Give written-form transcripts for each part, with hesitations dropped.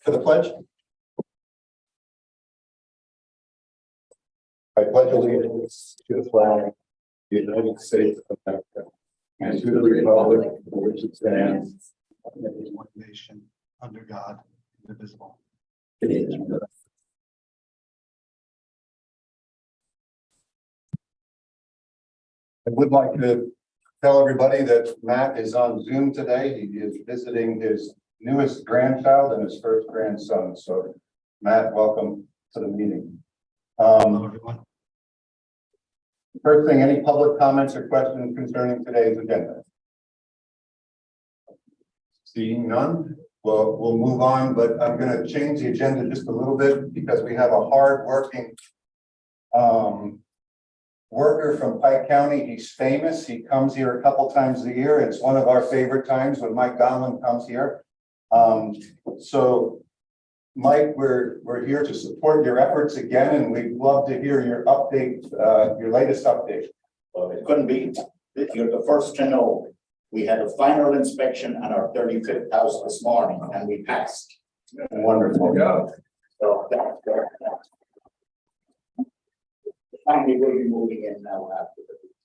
For the pledge. I pledge allegiance to the flag of the United States of America and to the republic for which it stands, one nation, under God, indivisible. I would like to tell everybody that Matt is on Zoom today. He is visiting his newest grandchild and his first grandson. So, Matt, welcome to the meeting. Hello, everyone. First thing, any public comments or questions concerning today's agenda? Seeing none, well, we'll move on, but I'm going to change the agenda just a little bit because we have a hard-working worker from Pike County. He's famous. He comes here a couple times a year. It's one of our favorite times when Mike Donlin comes here. So Mike, we're here to support your efforts again, and we'd love to hear your update, your latest update. Well, it couldn't be. You're the first to know. We had a final inspection on our 35th house this morning, and we passed. Wonderful. Yeah. So that's good. The family will be moving in now after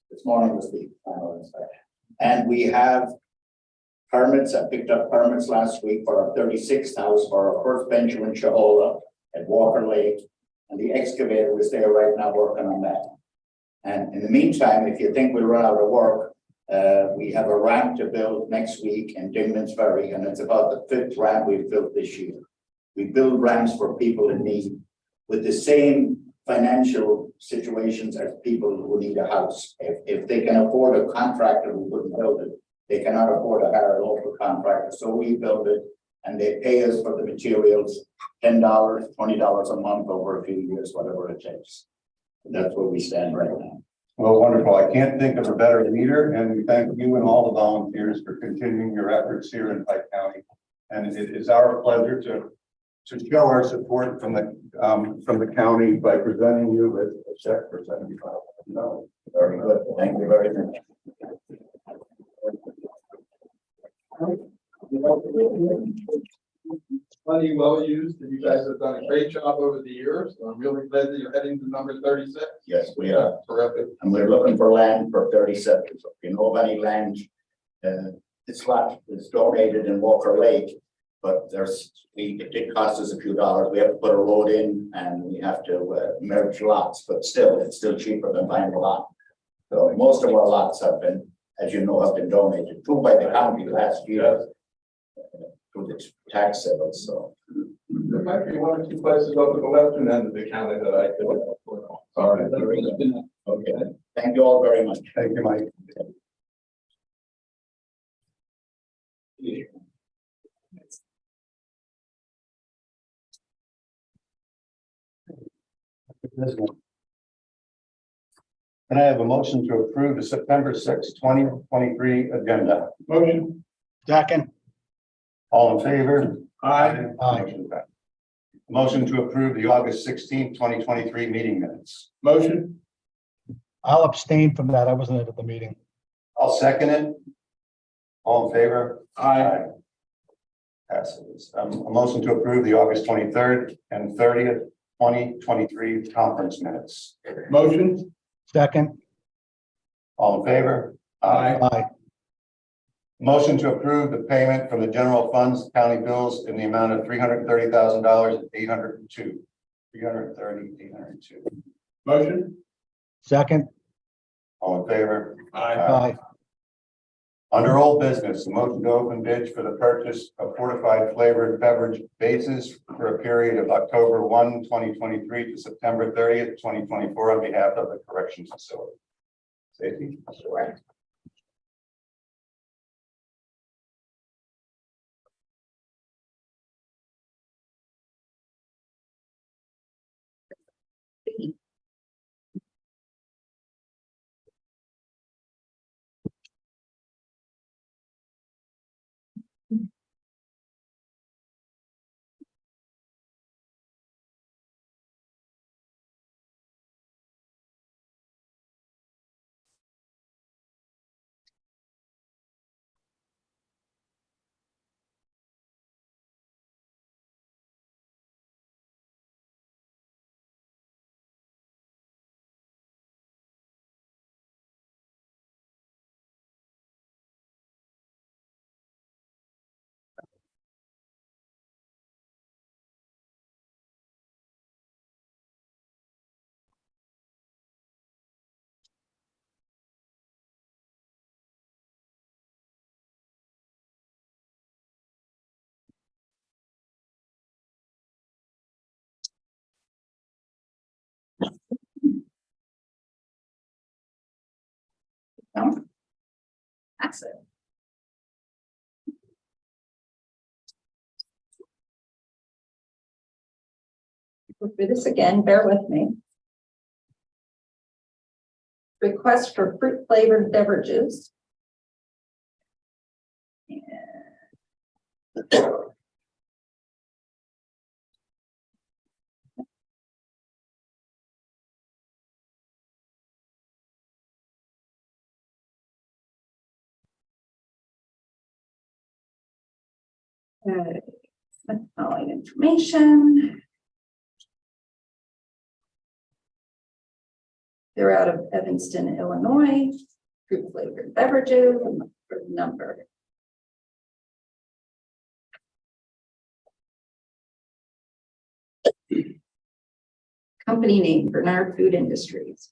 this morning was the final inspection, and we have permits. I picked up permits last week for our 36th house for our first Benjamin Shahola at Walker Lake, and the excavator is there right now working on that. And in the meantime, if you think we'll run out of work, we have a ramp to build next week in Dingman's Ferry, and it's about the 5th ramp we've built this year. We build ramps for people in need with the same financial situations as people who need a house. If they can afford a contractor who wouldn't build it, they cannot afford to hire a local contractor. So we build it, and they pay us for the materials, $10, $20 a month over a few years, whatever it takes. And that's where we stand right now. Well, wonderful. I can't think of a better leader, and we thank you and all the volunteers for continuing your efforts here in Pike County. And it is our pleasure to to show our support from the county by presenting you with a check for $75,000. Very good. Thank you very much. Money well used, and you guys have done a great job over the years. I'm really glad that you're heading to number 36. Yes, we are. Terrific. And we're looking for land for 37. So if you know of any land, it's donated in Walker Lake, but it did cost us a few dollars. We have to put a road in and we have to merge lots, but still, it's still cheaper than buying a lot. So most of our lots have been, as you know, have been donated, 2 by the county last year. To the tax sales, so. There might be 1 or 2 places over the western end of the county that I could. All right, very good. Okay, thank you all very much. Thank you, Mike. Can I have a motion to approve the September 6, 2023 agenda? Motion. Second. All in favor? Aye. Motion passed. Motion to approve the August 16, 2023 meeting minutes. Motion. I'll abstain from that. I wasn't at the meeting. I'll second it. All in favor? Aye. Passes. A motion to approve the August 23rd and 30th, 2023 conference minutes. Motion. Second. All in favor? Aye. Motion to approve the payment from the general funds, county bills in the amount of $330,000, 802. 802. Motion. Second. All in favor? Aye. Under old business, a motion to open bids for the purchase of fortified flavored beverage bases for a period of October 1, 2023 to September 30th, 2024 on behalf of the corrections facility. Safety. Sure. No. That's it. Go through this again, bear with me. Request for fruit flavored beverages. Following information. They're out of Evanston, Illinois. Fruit flavored beverages, number. Company name, Bernard Food Industries.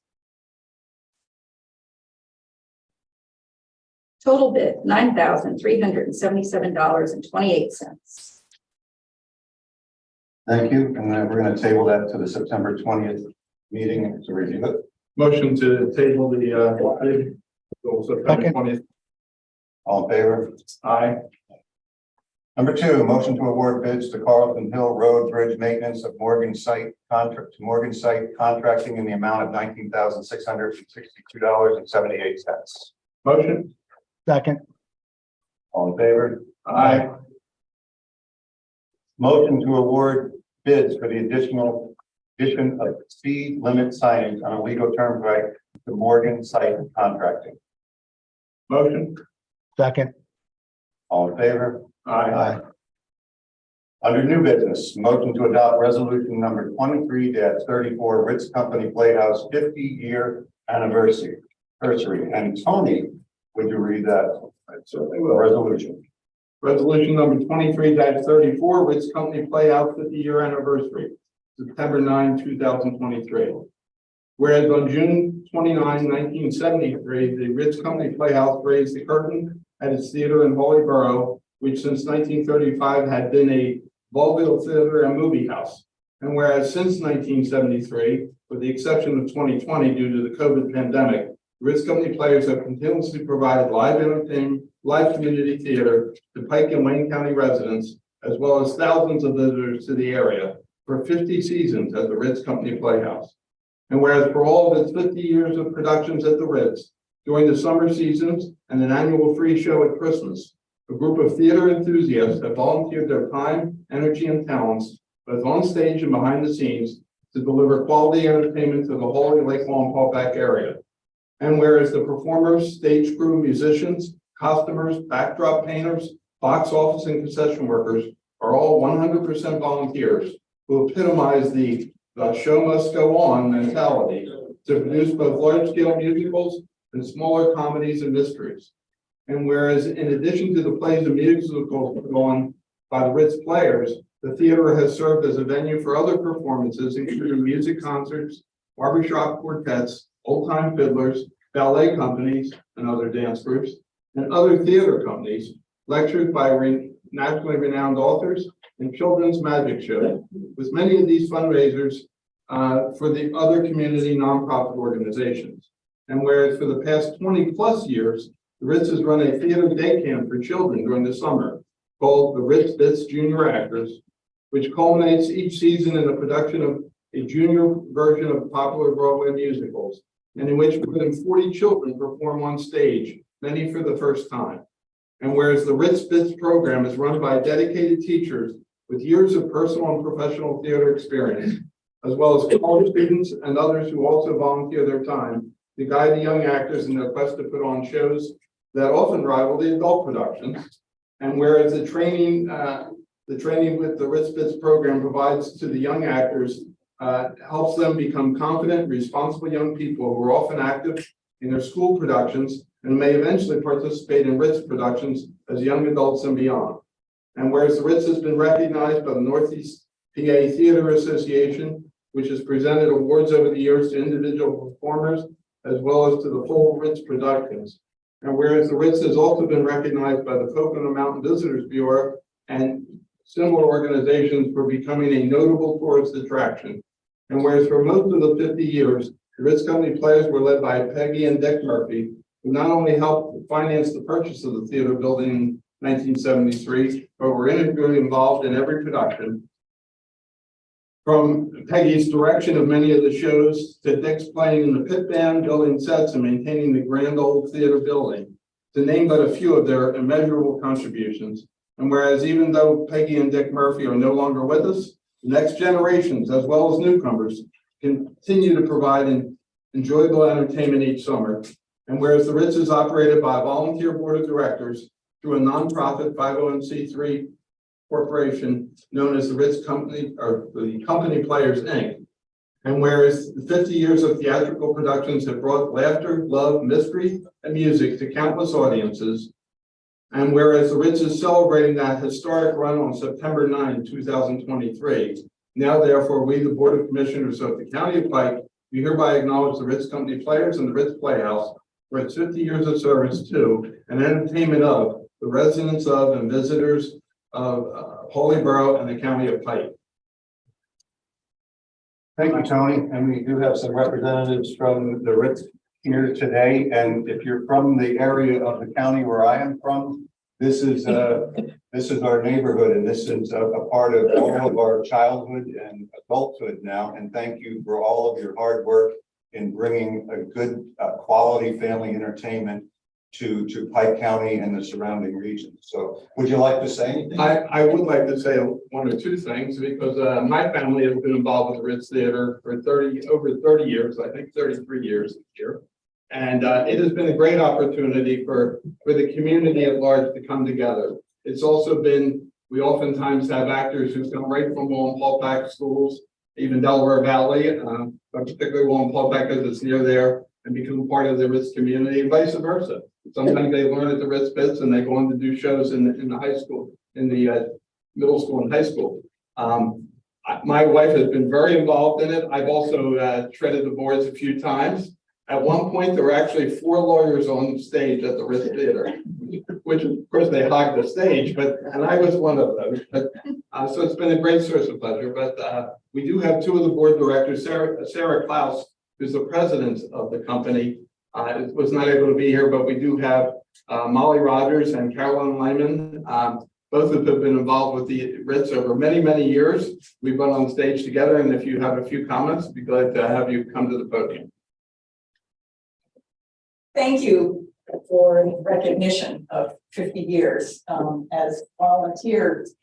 Total bid, $9,377.28. Thank you. And then we're going to table that to the September 20th meeting to review it. Motion to table the bid. September Second. 20th. All in favor? Aye. Number 2, motion to award bids to Carlton Hill Road Bridge Maintenance of Morgan Site Contract to Morgan Site Contracting in the amount of $19,662.78. Motion. Second. All in favor? Aye. Motion to award bids for the addition of speed limit signage on a legal term by the Morgan Site Contracting. Motion. Second. All in favor? Aye. Under new business, motion to adopt resolution number 23-34, Ritz Company Playhouse 50-year anniversary. And Tony, would you read that? I certainly will. Resolution. Resolution number 23-34, Ritz Company Playhouse 50-year anniversary, September 9, 2023. Whereas on June 29, 1973, the Ritz Company Playhouse raised the curtain at its theater in Holy Borough, which since 1935 had been a vaudeville theater and movie house. And whereas since 1973, with the exception of 2020 due to the COVID pandemic, the Ritz Company Players have continuously provided live entertainment, live community theater to Pike and Wayne County residents, as well as thousands of visitors to the area for 50 seasons at the Ritz Company Playhouse. And whereas for all of its 50 years of productions at the Ritz, during the summer seasons and an annual free show at Christmas, a group of theater enthusiasts have volunteered their time, energy, and talents, both on stage and behind the scenes, to deliver quality entertainment to the Holy Lake Lawn Fallback area. And whereas the performers, stage crew, musicians, costumers, backdrop painters, box office, and concession workers are all 100% volunteers who epitomize the show must go on mentality to produce both large-scale musicals and smaller comedies and mysteries. And whereas in addition to the plays and musicals put on by the Ritz Players, the theater has served as a venue for other performances, including music concerts, barbershop quartets, old-time fiddlers, ballet companies, and other dance groups, and other theater companies, lectures by nationally renowned authors, and children's magic shows, with many of these fundraisers for the other community nonprofit organizations. And whereas for the past 20 plus years, the Ritz has run a theater day camp for children during the summer called the Ritz Bits Junior Actors, which culminates each season in the production of a junior version of popular Broadway musicals, and in which more than 40 children perform on stage, many for the first time. And whereas the Ritz Bits program is run by dedicated teachers with years of personal and professional theater experience, as well as college students and others who also volunteer their time to guide the young actors in their quest to put on shows that often rival the adult productions. And whereas the training with the Ritz Bits program provides to the young actors helps them become confident, responsible young people who are often active in their school productions and may eventually participate in Ritz productions as young adults and beyond. And whereas the Ritz has been recognized by the Northeast PA Theater Association, which has presented awards over the years to individual performers, as well as to the full Ritz productions. And whereas the Ritz has also been recognized by the Pocono Mountain Visitors Bureau and similar organizations for becoming a notable tourist attraction. And whereas for most of the 50 years, the Ritz Company Players were led by Peggy and Dick Murphy, who not only helped finance the purchase of the theater building in 1973, but were integrally involved in every production. From Peggy's direction of many of the shows to Dick's playing in the pit band, building sets, and maintaining the grand old theater building, to name but a few of their immeasurable contributions. And whereas even though Peggy and Dick Murphy are no longer with us, the next generations, as well as newcomers, continue to provide an enjoyable entertainment each summer. And whereas the Ritz is operated by a volunteer board of directors through a nonprofit 501c3 corporation known as the Ritz Company, or the Company Players, Inc. And whereas the 50 years of theatrical productions have brought laughter, love, mystery, and music to countless audiences, and whereas the Ritz is celebrating that historic run on September 9, 2023, now therefore we, the Board of Commissioners of the County of Pike, we hereby acknowledge the Ritz Company Players and the Ritz Playhouse for its 50 years of service to and entertainment of the residents of and visitors of Holy Borough and the County of Pike. Thank you, Tony. And we do have some representatives from the Ritz here today. And if you're from the area of the county where I am from, this is our neighborhood, and this is a part of all of our childhood and adulthood now. And thank you for all of your hard work in bringing a good quality family entertainment to Pike County and the surrounding region. So would you like to say anything? I would like to say one or two things because my family has been involved with the Ritz Theater for over 30 years, I think 33 years this year. And it has been a great opportunity for the community at large to come together. It's also been, we oftentimes have actors who come right from Wallenpaupack schools, even Delaware Valley, but particularly Wallenpaupack because it's near there, and become part of the Ritz community and vice versa. Sometimes they learn at the Ritz Bits and they go on to do shows in the high school, in the middle school and high school. My wife has been very involved in it. I've also treaded the boards a few times. At one point, there were actually 4 lawyers on stage at the Ritz Theater, which of course they hogged the stage, and I was one of those. But so it's been a great source of pleasure. But we do have 2 of the board directors, Sarah Klaus, who's the president of the company, was not able to be here, but we do have Molly Rogers and Carolyn Lyman. Both of them have been involved with the Ritz over many, many years. We've been on stage together, and if you have a few comments, I'd be glad to have you come to the podium. Thank you for recognition of 50 years as volunteers.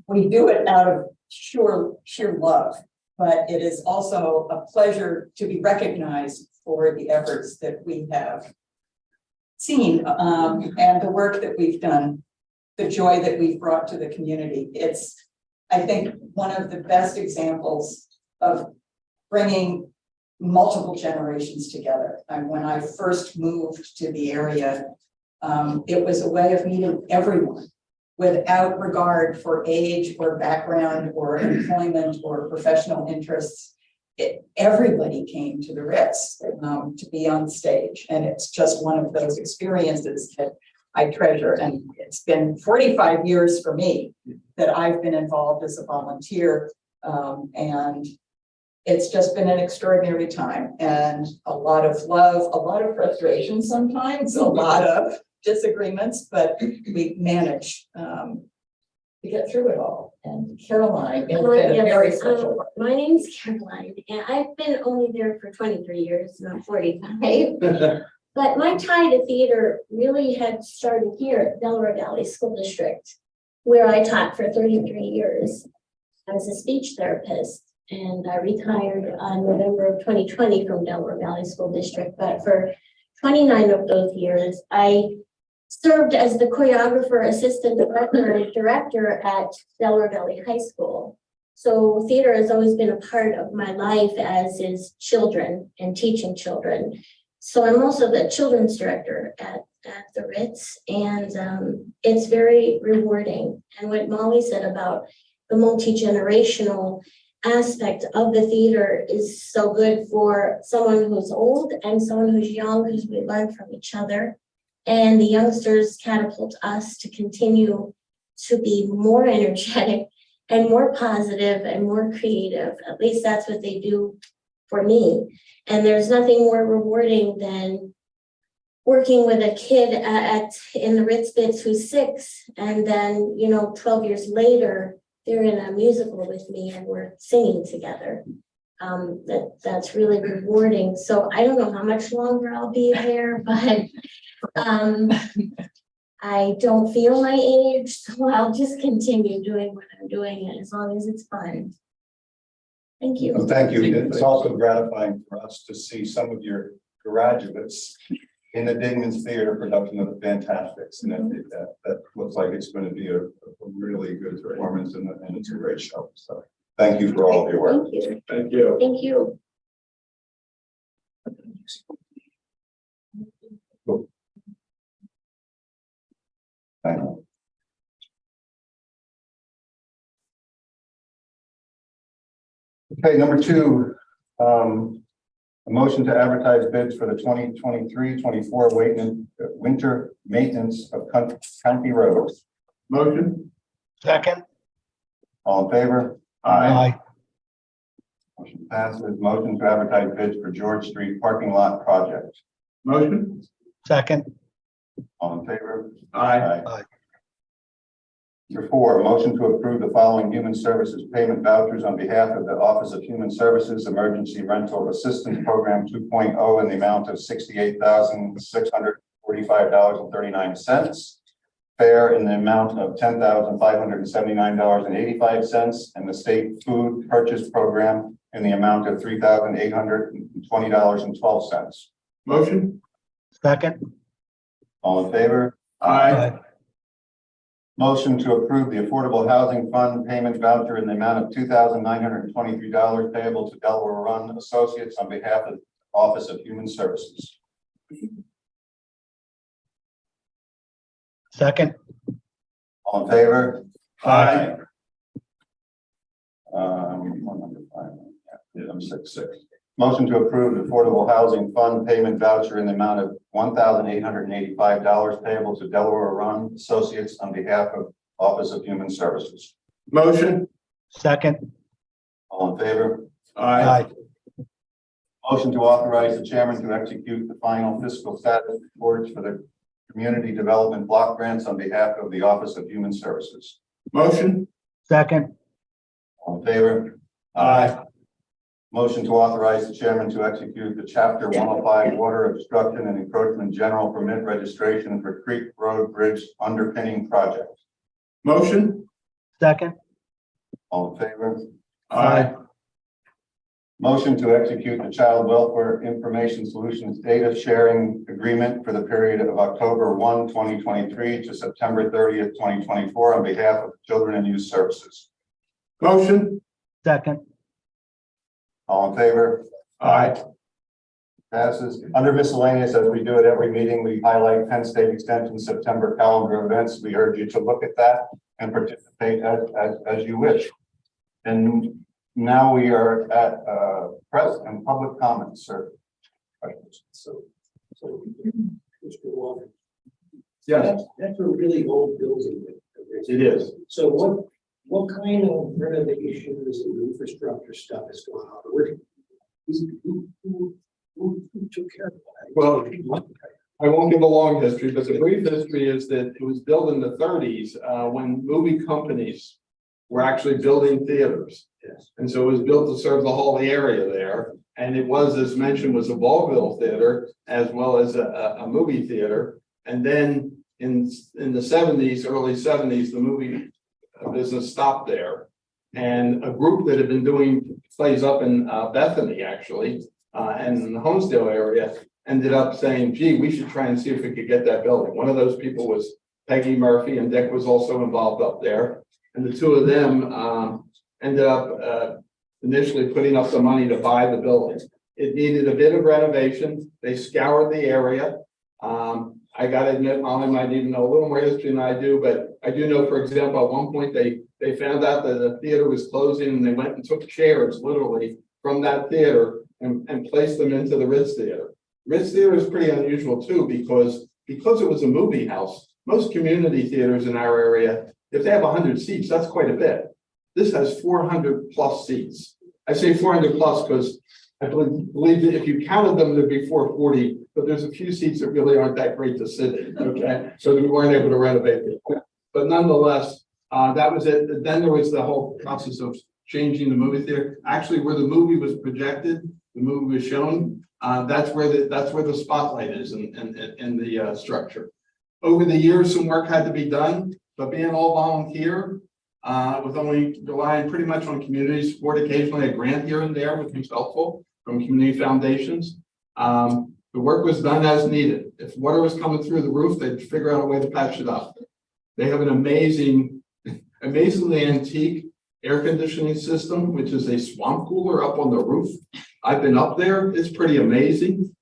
We do it out of sheer love, but it is also a pleasure to be recognized for the efforts that we have seen and the work that we've done, the joy that we've brought to the community. It's, I think, one of the best examples of bringing multiple generations together. And when I first moved to the area, it was a way of meeting everyone without regard for age or background or employment or professional interests. Everybody came to the Ritz to be on stage. And it's just one of those experiences that I treasure. And it's been 45 years for me that I've been involved as a volunteer. And it's just been an extraordinary time and a lot of love, a lot of frustration sometimes, a lot of disagreements, but we managed to get through it all. And Caroline has been a very special. My name's Caroline, and I've been only there for 23 years, not 45. But my tie to theater really had started here at Delaware Valley School District, where I taught for 33 years. I was a speech therapist. And I retired on November of 2020 from Delaware Valley School District. But for 29 of those years, I served as the choreographer, assistant director, and director at Delaware Valley High School. So theater has always been a part of my life, as is children and teaching children. So I'm also the children's director at the Ritz, and it's very rewarding. And what Molly said about the multi-generational aspect of the theater is so good for someone who's old and someone who's young, because we learn from each other. And the youngsters catapult us to continue to be more energetic and more positive and more creative. At least that's what they do for me. And there's nothing more rewarding than working with a kid in the Ritz Bits who's 6, and then 12 years later they're in a musical with me and we're singing together. That's really rewarding. So I don't know how much longer I'll be there, but I don't feel my age, so I'll just continue doing what I'm doing as long as it's fun. Thank you. Well, thank you. It's also gratifying for us to see some of your graduates in the Dingman's Theater production of the Fantastics, and that looks like it's going to be a really good performance, and it's a great show. So thank you for all of your work. Thank you. Thank you. Thank you. Cool. Thank you. Okay, number 2, a motion to advertise bids for the 2023-24 winter maintenance of county roads. Motion. Second. All in favor? Aye. Motion passes. Motion to advertise bids for George Street parking lot project. Motion. Second. All in favor? Aye. Aye. Number 4, a motion to approve the following human services payment vouchers on behalf of the Office of Human Services Emergency Rental Assistance Program 2.0 in the amount of $68,600 $45.39. Fare in the amount of $10,579.85, and the state food purchase program in the amount of $3,820.12. Motion? Second. All in favor? Aye. Motion to approve the Affordable Housing Fund payment voucher in the amount of $2,923 payable to Delaware Run Associates on behalf of the Office of Human Services. Second. All in favor? Aye. One number five. Yeah, I'm 6. Motion to approve the Affordable Housing Fund payment voucher in the amount of $1,885 payable to Delaware Run Associates on behalf of Office of Human Services. Motion? Second. All in favor? Aye. Motion to authorize the chairman to execute the final fiscal status reports for the community development block grants on behalf of the Office of Human Services. Motion? Second. All in favor? Aye. Motion to authorize the chairman to execute the chapter 105 water obstruction and encroachment general permit registration for Creek Road Bridge underpinning project. Motion? Second. All in favor? Aye. Motion to execute the Child Welfare Information Solutions data sharing agreement for the period of October 1, 2023 to September 30th, 2024 on behalf of Children and Youth Services. Motion? Second. All in favor? Aye. Passes. Under miscellaneous, as we do at every meeting, we highlight Penn State Extension September calendar events. We urge you to look at that and participate as you wish. And now we are at press and public comments, sir. So, Mr. Walker. Yes, That's a really old building. it is. So what kind of renovations and infrastructure stuff is going on? Who took care of that? Well, I won't give a long history, but the brief history is that it was built in the 30s when movie companies were actually building theaters. Yes. And so it was built to serve the whole area there. And it was, as mentioned, was a vaudeville theater as well as a movie theater. And then in the 70s, early 70s, the movie business stopped there. And a group that had been doing plays up in Bethany, actually, and in the Homestead area, ended up saying, gee, we should try and see if we could get that building. One of those people was Peggy Murphy, and Dick was also involved up there. And the two of them ended up initially putting up the money to buy the building. It needed a bit of renovation. They scoured the area. I got to admit, Molly might even know a little more history than I do, but I do know, for example, at one point they found out that the theater was closing, and they went and took chairs literally from that theater and placed them into the Ritz Theater. Ritz Theater is pretty unusual too, because it was a movie house. Most community theaters in our area, if they have 100 seats, that's quite a bit. This has 400 plus seats. I say 400 plus because I believe that if you counted them, there'd be 440, but there's a few seats that really aren't that great to sit in, okay? So we weren't able to renovate it. But nonetheless, that was it. Then there was the whole process of changing the movie theater. Actually, where the movie was projected, the movie was shown, that's where the spotlight is in the structure. Over the years, some work had to be done, but being all volunteer, with only relying pretty much on community support, occasionally a grant here and there, which was helpful from community foundations. The work was done as needed. If water was coming through the roof, they'd figure out a way to patch it up. They have an amazingly antique air conditioning system, which is a swamp cooler up on the roof. I've been up there. It's pretty amazing.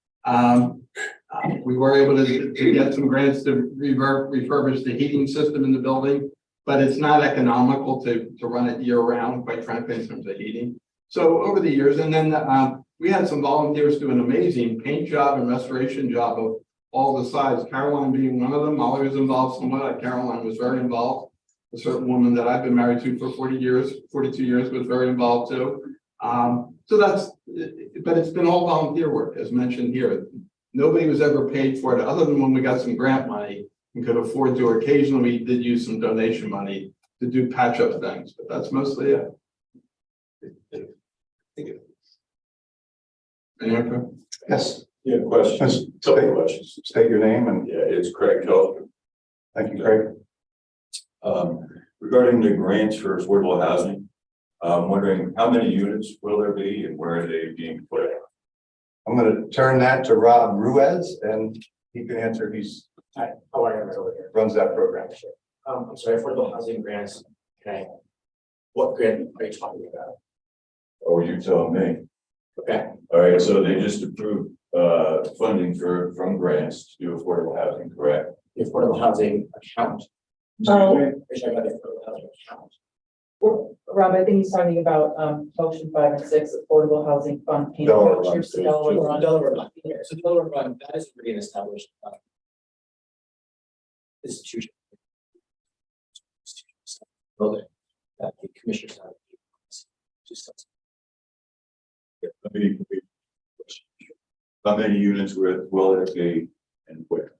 We were able to get some grants to refurbish the heating system in the building, but it's not economical to run it year round, quite frankly, in terms of heating. So over the years, and then we had some volunteers do an amazing paint job and restoration job of all the sides, Caroline being one of them. Molly was involved somewhat. Caroline was very involved. A certain woman that I've been married to for 42 years was very involved too. So but it's been all volunteer work, as mentioned here. Nobody was ever paid for it, other than when we got some grant money and could afford to. Occasionally, we did use some donation money to do patch-up things, but that's mostly it. Any other? Yes. Yeah, questions, couple of questions. State your name and Yeah, it's Craig Kelly. thank you, Craig. Regarding the grants for affordable housing, I'm wondering how many units will there be and where are they being put? I'm gonna turn that to Rob Ruiz and he can answer. He's Hi, how are you guys over here? runs that program. I'm sorry, affordable housing grants, what grant are you talking about? Oh, you tell me. Okay, All right, so they just approved funding from grants to do affordable housing, correct? the affordable housing account. Oh. Are you talking about the affordable housing account? Rob, I think he's talking about motion 5 and 6, affordable housing fund payment Delaware vouchers to Fund, Delaware Fund. Delaware Fund. Okay, so Delaware Fund, that is already an established institution. Building that the commissioners have. How many units will it be and where?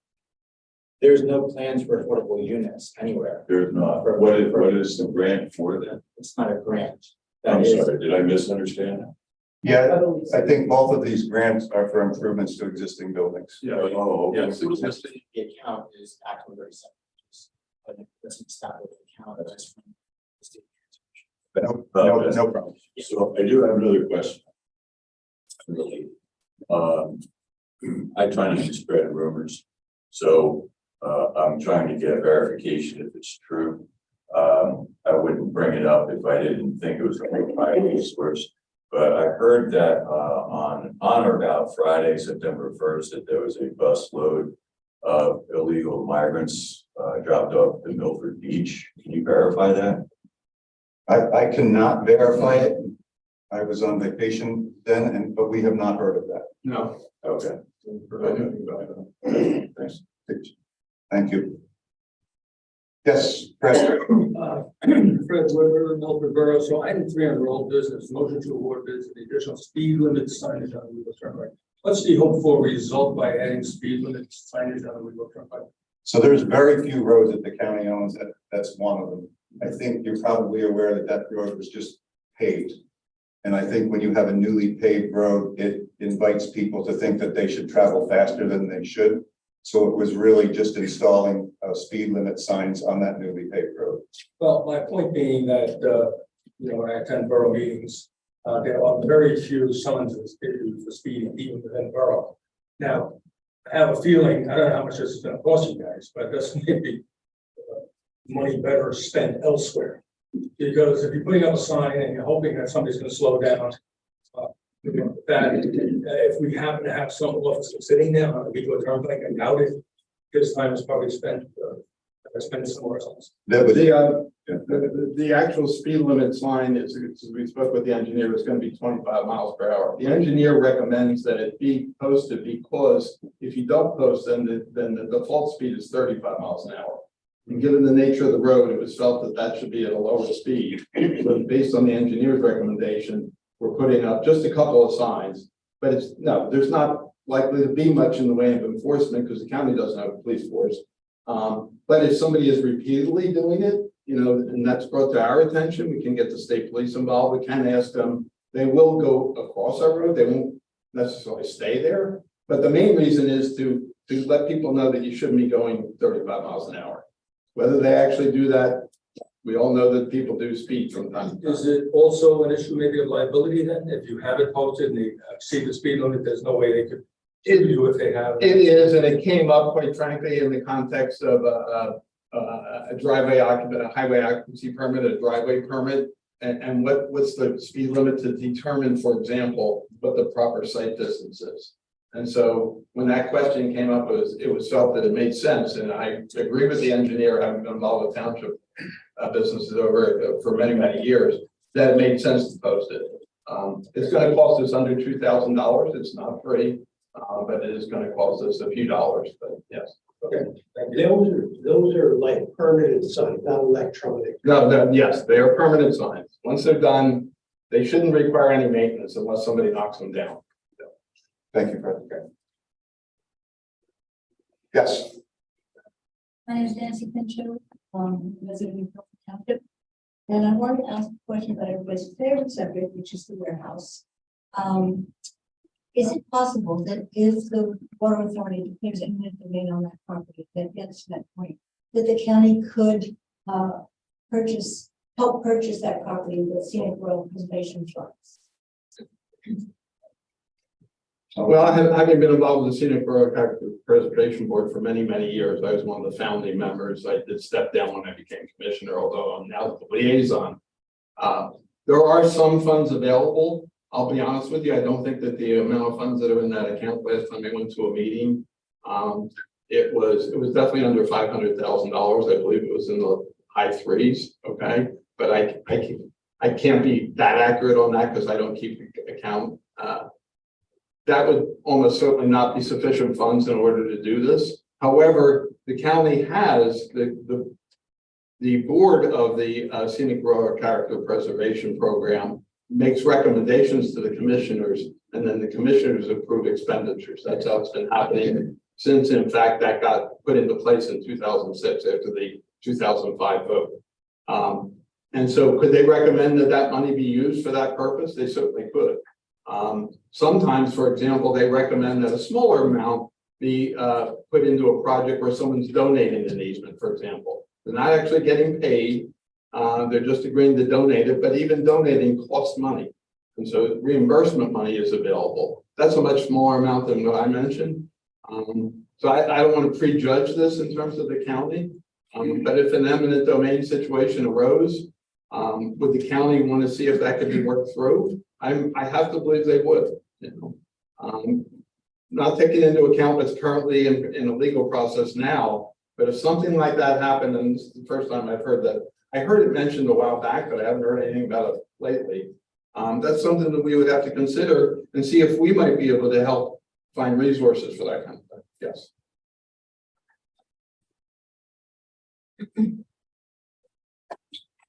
There's no plans for affordable units anywhere. There's not. What is the grant for that? It's not a grant. That I'm is, sorry, did I misunderstand? Yeah, I think both of these grants are for improvements to existing buildings. Yeah. Oh, okay. the account is Act 137. But it's an established account that is from the state. No problem. So I do have another question. Really, I try not to spread rumors, so I'm trying to get verification if it's true. I wouldn't bring it up if I didn't think it was a reliable source. But I heard that on or about Friday, September 1st, that there was a bus load of illegal migrants dropped off at Milford Beach. Can you verify that? I cannot verify it. I was on vacation then, but we have not heard of that. No. Okay. Thanks. Thank you. Yes, Fred. Fred Weber, Milford Borough. So item 3 on old business, motion to award bids for the additional speed limit signage on the Weaver Turnpike. What's the hoped for result by adding speed limit signage on the Weaver Turnpike? So there's very few roads that the county owns. That's one of them. I think you're probably aware that that road was just paved. And I think when you have a newly paved road, it invites people to think that they should travel faster than they should. So it was really just installing speed limit signs on that newly paved road. Well, my point being that, when I attend borough meetings, there are very few summonses issued for speeding even within borough. Now, I have a feeling, I don't know how much this is going to cost you guys, but this may be money better spent elsewhere. Because if you're putting up a sign and you're hoping that somebody's going to slow down, that if we happen to have some officer sitting there on a Weaver Turnpike, I doubt it. His time is probably spent somewhere else. That was, The actual speed limit sign is, we spoke with the engineer, is going to be 25 miles per hour. The engineer recommends that it be posted because if you don't post, then the default speed is 35 miles an hour. And given the nature of the road, it was felt that that should be at a lower speed. But based on the engineer's recommendation, we're putting up just a couple of signs. But there's not likely to be much in the way of enforcement because the county doesn't have a police force. But if somebody is repeatedly doing it, and that's brought to our attention, we can get the state police involved. We can ask them. They will go across our road. They won't necessarily stay there. But the main reason is to let people know that you shouldn't be going 35 miles an hour. Whether they actually do that, we all know that people do speed from time to time. Is it also an issue maybe of liability then? If you have it posted and they exceed the speed limit, there's no way they could sue you if they have. It is, and it came up quite frankly in the context of a driveway a highway occupancy permit, a driveway permit, and what's the speed limit to determine, for example, what the proper site distance is. And so when that question came up, it was felt that it made sense, and I agree with the engineer, having been involved with township businesses over for many years, that it made sense to post it. It's going to cost us under $2,000. It's not free, but it is going to cost us a few dollars. But yes. Okay. Those are like permanent signs, not electronic. No, yes, they are permanent signs. Once they're done, they shouldn't require any maintenance unless somebody knocks them down. thank you, Fred. Okay. Yes. My name is Nancy Pinchot, resident of Milford Township. And I wanted to ask a question about everybody's favorite subject, which is the warehouse. Is it possible that if the water authority declares eminent domain on that property, that gets to that point, that the county could help purchase that property with scenic road preservation funds? Well, having been involved with the Scenic Road Character Preservation Board for many, many years, I was one of the founding members. I did step down when I became commissioner, although I'm now the liaison. There are some funds available. I'll be honest with you, I don't think that the amount of funds that are in that account last time I went to a meeting, it was definitely under $500,000. I believe it was in the high threes. Okay, but I can't be that accurate on that because I don't keep the account. That would almost certainly not be sufficient funds in order to do this. However, the county has the board of the Scenic Road Character Preservation Program makes recommendations to the commissioners, and then the commissioners approve expenditures. That's how it's been happening since, in fact, that got put into place in 2006 after the 2005 vote. And so could they recommend that that money be used for that purpose? They certainly could. Sometimes, for example, they recommend that a smaller amount be put into a project where someone's donating an easement, for example. They're not actually getting paid. They're just agreeing to donate it, but even donating costs money. And so reimbursement money is available. That's a much smaller amount than what I mentioned. So I don't want to prejudge this in terms of the county. But if an eminent domain situation arose, would the county want to see if that could be worked through? I have to believe they would. You know, not taking into account what's currently in a legal process now, but if something like that happened, and this is the first time I've heard that, I heard it mentioned a while back, but I haven't heard anything about it lately. That's something that we would have to consider and see if we might be able to help find resources for that kind of thing. Yes.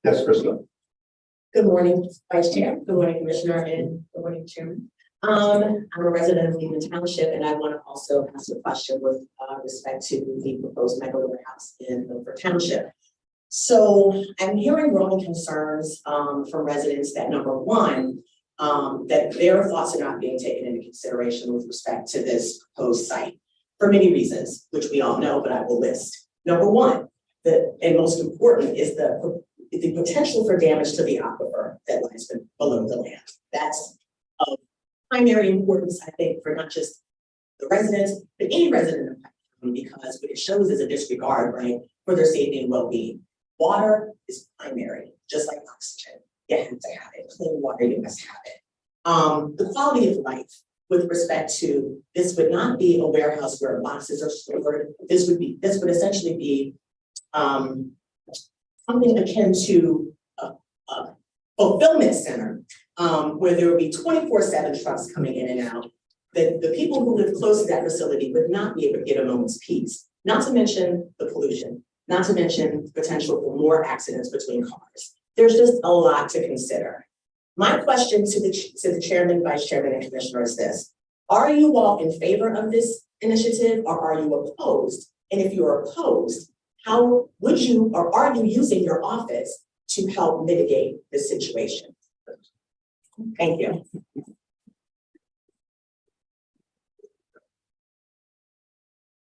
Yes, Krista. Good morning, Vice Chair. Good morning, Commissioner, and good morning, Chairman. I'm a resident of Cleveland Township, and I want to also ask a question with respect to the proposed mega warehouse in Milford Township. So I'm hearing growing concerns from residents that, number one, that their thoughts are not being taken into consideration with respect to this proposed site for many reasons, which we all know, but I will list. Number one, and most important, is the potential for damage to the aquifer that lies below the land. That's of primary importance, I think, for not just the residents, but any resident of Pike County, because what it shows is a disregard, right, for their safety and well-being. Water is primary, just like oxygen. You have to have it. Clean water, you must have it. The quality of life with respect to this would not be a warehouse where boxes are stored. This would essentially be something akin to a fulfillment center, where there would be 24/7 trucks coming in and out. The people who live close to that facility would not be able to get a moment's peace, not to mention the pollution, not to mention potential for more accidents between cars. There's just a lot to consider. My question to the chairman, vice chairman, and commissioner is this: are you all in favor of this initiative, or are you opposed? And if you're opposed, how would you, or are you using your office to help mitigate this situation? Thank you.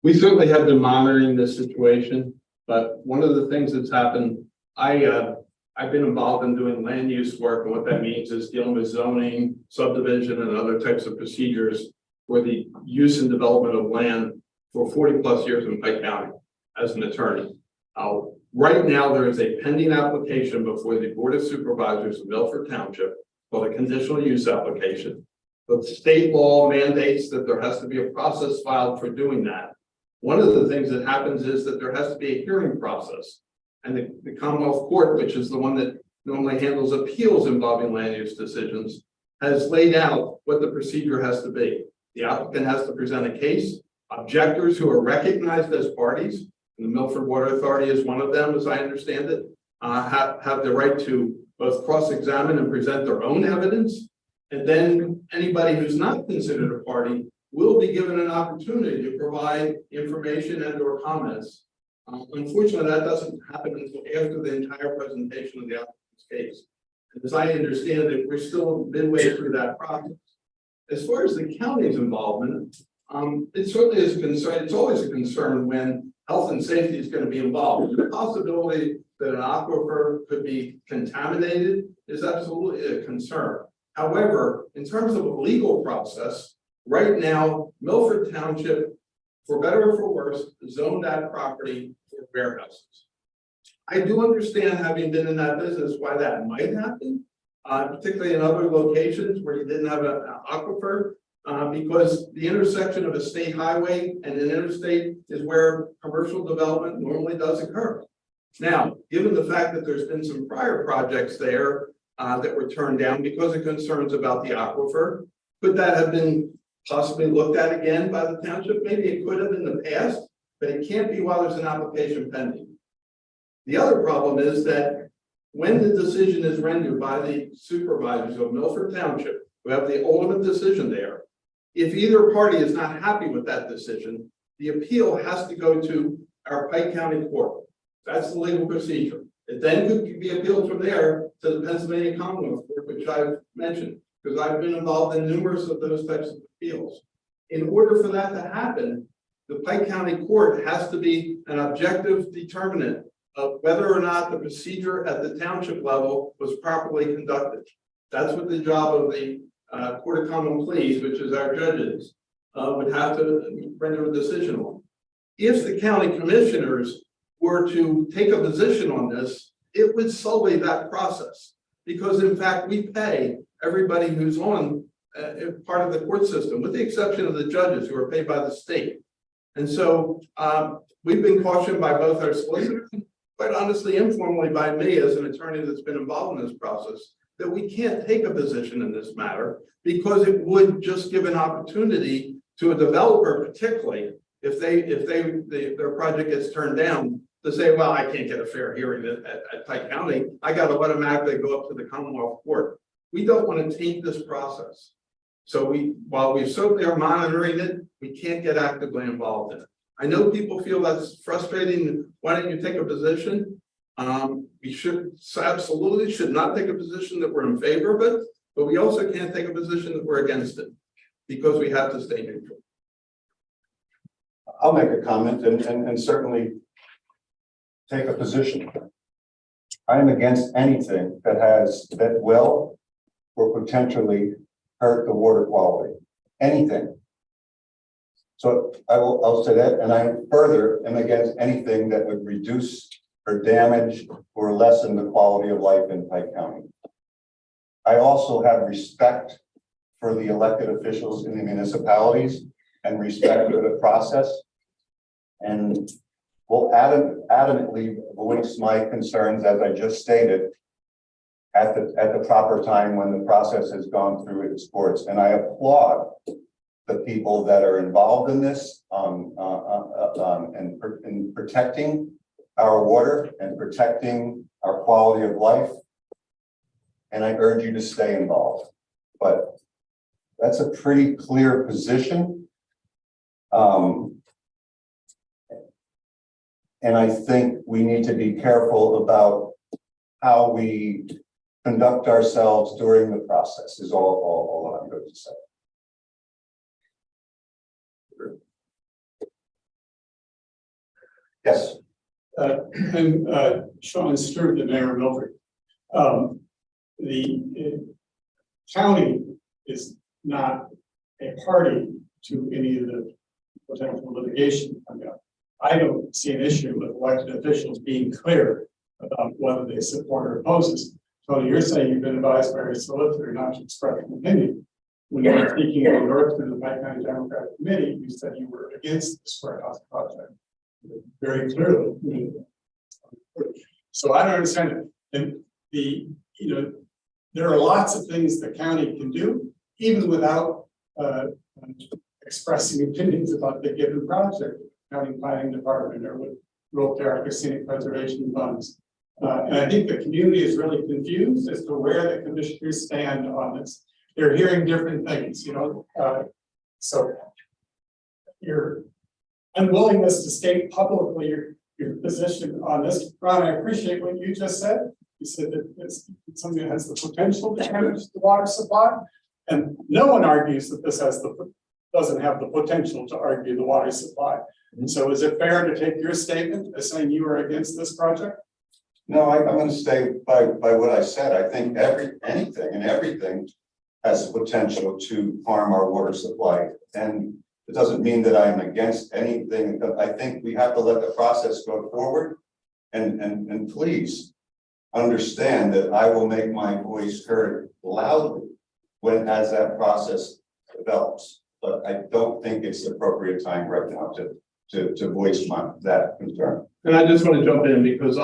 We certainly have been monitoring this situation, but one of the things that's happened, I've been involved in doing land use work, and what that means is dealing with zoning, subdivision, and other types of procedures for the use and development of land for 40+ years in Pike County as an attorney. Right now, there is a pending application before the Board of Supervisors of Milford Township called a conditional use application. The state law mandates that there has to be a process filed for doing that. One of the things that happens is that there has to be a hearing process. And the Commonwealth Court, which is the one that normally handles appeals involving land use decisions, has laid out what the procedure has to be. The applicant has to present a case. Objectors who are recognized as parties, and the Milford Water Authority is one of them, as I understand it, have the right to both cross-examine and present their own evidence. And then anybody who's not considered a party will be given an opportunity to provide information and or comments. Unfortunately, that doesn't happen until after the entire presentation of the applicant's case. And as I understand it, we're still midway through that process. As far as the county's involvement, it certainly is a concern. It's always a concern when health and safety is going to be involved. The possibility that an aquifer could be contaminated is absolutely a concern. However, in terms of a legal process, right now, Milford Township, for better or for worse, zoned that property for warehouses. I do understand, having been in that business, why that might happen, particularly in other locations where you didn't have an aquifer, because the intersection of a state highway and an interstate is where commercial development normally does occur. Now, given the fact that there's been some prior projects there that were turned down because of concerns about the aquifer, could that have been possibly looked at again by the township? Maybe it could have in the past, but it can't be while there's an application pending. The other problem is that when the decision is rendered by the supervisors of Milford Township, who have the ultimate decision there, if either party is not happy with that decision, the appeal has to go to our Pike County Court. That's the legal procedure. It then could be appealed from there to the Pennsylvania Commonwealth Court, which I've mentioned, because I've been involved in numerous of those types of appeals. In order for that to happen, the Pike County Court has to be an objective determinant of whether or not the procedure at the township level was properly conducted. That's what the job of the Court of Common Pleas, which is our judges, would have to render a decision on. If the county commissioners were to take a position on this, it would sully that process. Because in fact, we pay everybody who's on part of the court system, with the exception of the judges who are paid by the state. And so we've been cautioned by both our solicitors, quite honestly, informally by me as an attorney that's been involved in this process, that we can't take a position in this matter because it would just give an opportunity to a developer, particularly if their project gets turned down, to say, well, I can't get a fair hearing at Pike County. I got to automatically go up to the Commonwealth Court. We don't want to taint this process. So while we certainly are monitoring it, we can't get actively involved in it. I know people feel that's frustrating. Why don't you take a position? We absolutely should not take a position that we're in favor of it, but we also can't take a position that we're against it because we have to stay neutral. I'll make a comment and certainly take a position. I am against anything that will or potentially hurt the water quality. Anything. So I'll say that, and I further am against anything that would reduce or damage or lessen the quality of life in Pike County. I also have respect for the elected officials in the municipalities and respect for the process, and will adamantly voice my concerns, as I just stated, at the proper time when the process has gone through its courts. And I applaud the people that are involved in this in protecting our water and protecting our quality of life. And I urge you to stay involved. But that's a pretty clear position. And I think we need to be careful about how we conduct ourselves during the process is all I'm going to say. Yes. I'm Sean Stewart, the mayor of Milford. The county is not a party to any of the potential litigation coming up. I don't see an issue with elected officials being clear about whether they support or oppose this. So you're saying you've been advised by your solicitor not to express an opinion. When you were speaking in regards to the Pike County Democratic Committee, you said you were against the Square House project very clearly. So I don't understand it. And there are lots of things the county can do, even without expressing opinions about the given project, county planning department or with rural character scenic preservation funds. And I think the community is really confused as to where the commissioners stand on this. They're hearing different things, so your unwillingness to state publicly your position on this. Ron, I appreciate what you just said. You said that it's something that has the potential to damage the water supply. And no one argues that this doesn't have the potential to argue the water supply. And so is it fair to take your statement as saying you are against this project? No, I'm gonna stay by what I said. I think everything has the potential to harm our water supply. And it doesn't mean that I'm against anything, but I think we have to let the process go forward. And please understand that I will make my voice heard loudly as that process develops. But I don't think it's the appropriate time right now to voice that concern. And I just want to jump in because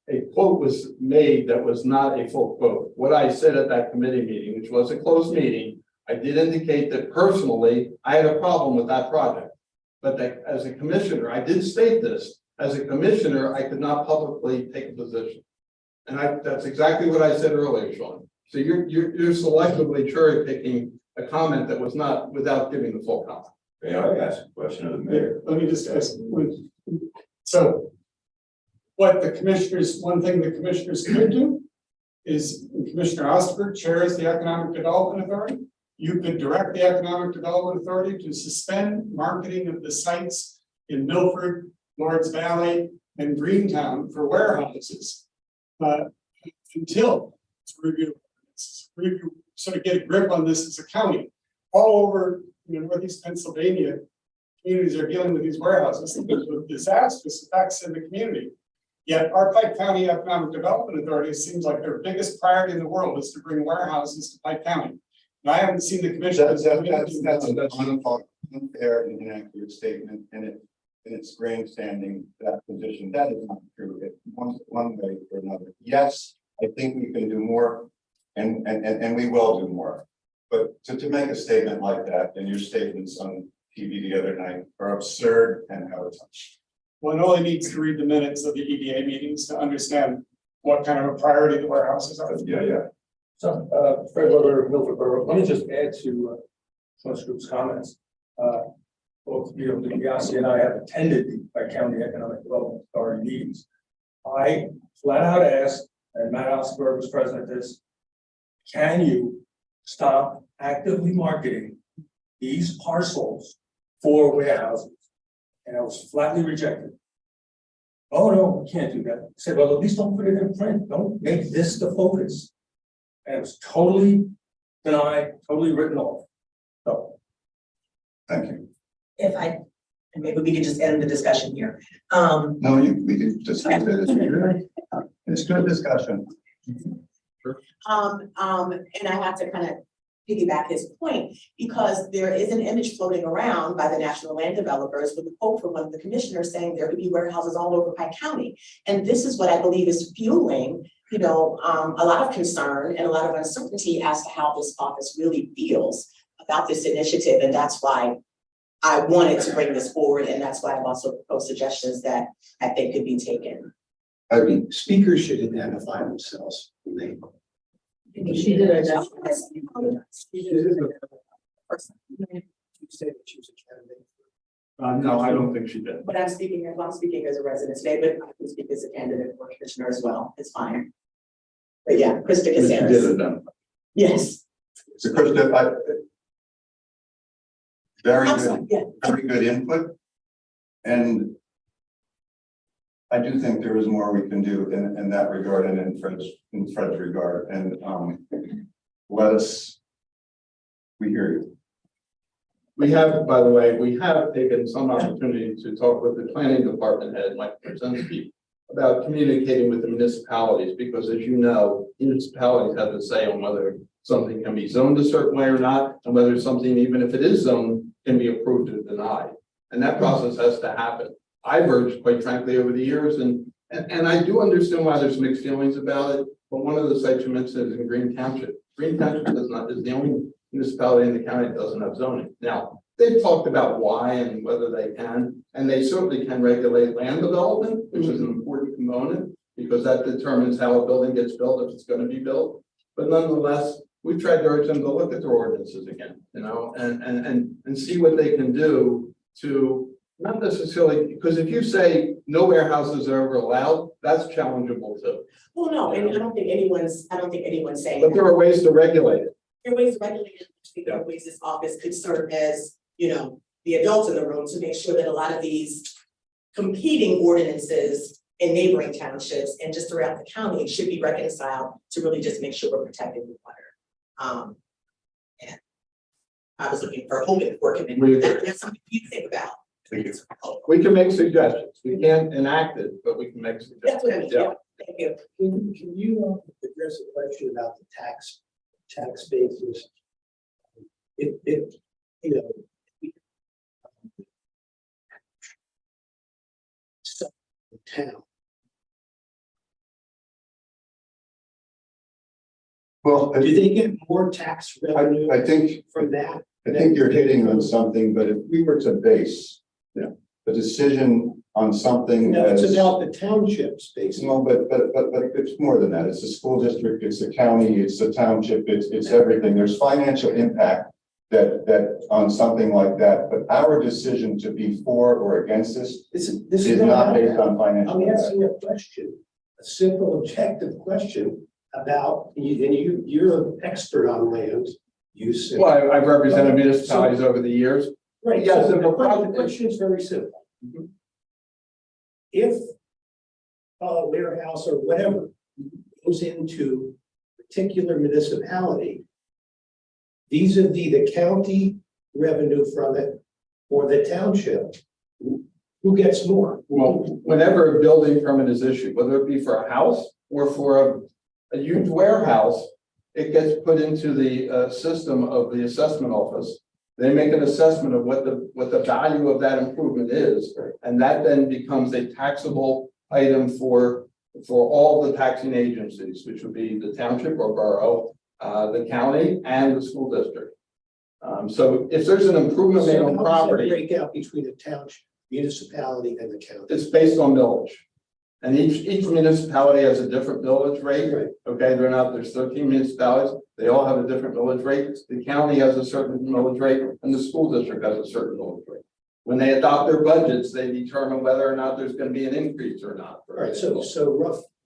a quote was made that was not a full quote. What I said at that committee meeting, which was a closed meeting, I did indicate that personally, I had a problem with that project. But that as a commissioner, I did state this, as a commissioner, I could not publicly take a position. And that's exactly what I said earlier, Sean. So you're selectively cherry picking a comment that was not without giving the full comment. May I ask a question of the mayor? Let me just ask. So one thing the commissioners could do is Commissioner Osterberg chairs the Economic Development Authority. You could direct the Economic Development Authority to suspend marketing of the sites in Milford, Lords Valley, and Greentown for warehouses until it's review, sort of get a grip on this as a county. All over Northeast Pennsylvania, communities are dealing with these warehouses with disastrous effects in the community. Yet our Pike County Economic Development Authority seems like their biggest priority in the world is to bring warehouses to Pike County. And I haven't seen the commission. That's an unfair and inaccurate statement, and it's grandstanding that position. That is not true. It's one way or another. Yes, I think we can do more, and we will do more. But to make a statement like that, and your statements on TV the other night are absurd and out of touch. One only needs to read the minutes of the EDA meetings to understand what kind of a priority the warehouses are. Yeah. So, Fred Weber, Milford Borough, let me just add to Sean's group's comments. Both DiBiase and I have attended the Pike County Economic Development Authority meetings. I flat out asked, and Matt Osberg was present at this, can you stop actively marketing these parcels for warehouses? And I was flatly rejected. Oh, no, we can't do that. I said, well, at least don't put it in print. Don't make this the focus. And it was totally denied, totally written off. So. Thank you. And maybe we could just end the discussion here. No, we could just. It's good discussion. And I have to kind of piggyback his point, because there is an image floating around by the national land developers with a quote from one of the commissioners saying there could be warehouses all over Pike County. And this is what I believe is fueling, a lot of concern and a lot of uncertainty as to how this office really feels about this initiative. And that's why I wanted to bring this forward. And that's why I've also proposed suggestions that I think could be taken. I mean, speakers should identify themselves. She did it. No, I don't think she did. But I'm speaking as a resident today, but I can speak as a candidate for commissioner as well. It's fine. But yeah, Krista Caceres. Yes. So Krista, very good input. And I do think there is more we can do in that regard and in Fred's regard. And we hear you. We have, by the way, taken some opportunity to talk with the planning department head, Mike Brzezinski, about communicating with the municipalities, because as you know, municipalities have to say on whether something can be zoned a certain way or not, and whether something, even if it is zoned, can be approved or denied. And that process has to happen. I've urged, quite frankly, over the years, and I do understand why there's mixed feelings about it, but one of the sites you mentioned is in Green Township. Green Township is the only municipality in the county that doesn't have zoning. Now, they've talked about why and whether they can, and they certainly can regulate land development, which is an important component, because that determines how a building gets built, if it's going to be built. But nonetheless, we've tried to urge them to look at their ordinances again, and see what they can do to not necessarily, because if you say no warehouses are ever allowed, that's challengeable too. Well, no, and I don't think anyone's saying. But there are ways to regulate it. Your ways to regulate it, I think there are ways this office could serve as, you know, the adults in the room to make sure that a lot of these competing ordinances in neighboring townships and just throughout the county should be reconciled to really just make sure we're protecting the water. And I was hoping for a committee. That's something you think about. We can make suggestions. We can't enact it, but we can make suggestions. That's what I mean, yeah, thank you. Can you address a question about the tax basis? If you know. Town. Well, Do they get more tax revenue I think from that? you're hitting on something, but if we were to base a decision on something No, it's as. about the townships, basically. No, but it's more than that. It's a school district, it's a county, it's a township, it's everything. There's financial impact that on something like that, but our decision to be for or against this is not based on financial I'm impact. asking a question, a simple objective question about, and you're an expert on land use. Well, I've represented municipalities over the years. Right, Yes, so the the question is very simple. If a warehouse or whatever goes into a particular municipality, vis-a-vis the county revenue from it or the township, who gets more? Well, whenever a building permit is issued, whether it be for a house or for a huge warehouse, it gets put into the system of the assessment office. They make an assessment of what the value of that improvement is, and that then becomes a taxable item for all the taxing agencies, which would be the township or borough, the county, and the school district. So if there's an improvement made on property, Break out between the township, municipality, and the county. it's based on millage. And each municipality has a different millage rate. Right. Okay, there's 13 municipalities. They all have a different millage rate. The county has a certain millage rate and the school district has a certain millage rate. When they adopt their budgets, they determine whether or not there's going to be an increase or not. All right, so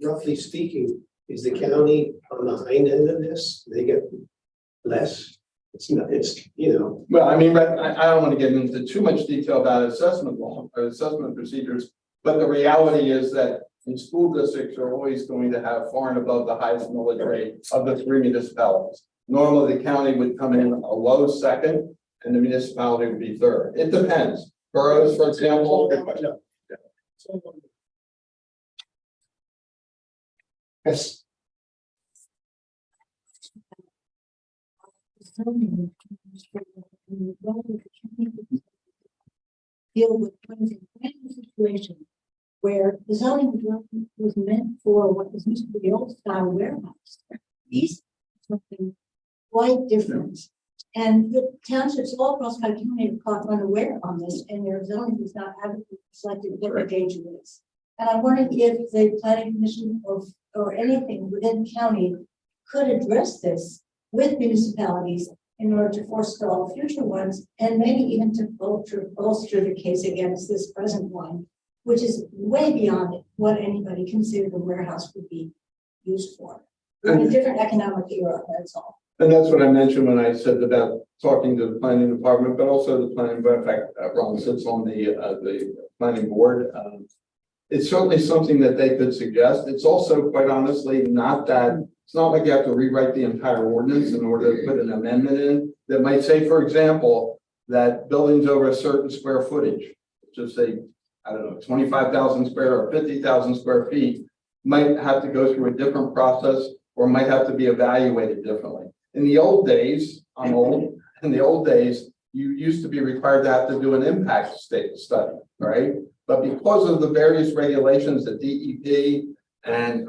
roughly speaking, is the county on the hind end of this? They get less? It's not, it's, you know. Well, I mean, I don't want to get into too much detail about assessment law or assessment procedures, but the reality is that in school districts are always going to have far and above the highest millage rate of the 3 municipalities. Normally, the county would come in a low second and the municipality would be third. It depends. Boroughs, for example. Yes. Deal with a situation where the zoning was meant for what was used to be the old style warehouse. These something quite different. And the townships all across Pike County have caught unaware on this, and their zoning is not adequately reflected what the danger is. And I'm wondering if the planning commission or anything within the county could address this with municipalities in order to forestall future ones, and maybe even to bolster the case against this present one, which is way beyond what anybody considered a warehouse would be used for. We're in a different economic era, that's all. And that's what I mentioned when I said about talking to the planning department, but also the planning, in fact, Ron sits on the planning board. It's certainly something that they could suggest. It's also, quite honestly, it's not like you have to rewrite the entire ordinance in order to put an amendment in that might say, for example, that buildings over a certain square footage, just say, I don't know, 25,000 square or 50,000 square feet, might have to go through a different process or might have to be evaluated differently. In the old days, I'm old, in the old days, you used to be required to have to do an impact study, right? But because of the various regulations that DEP and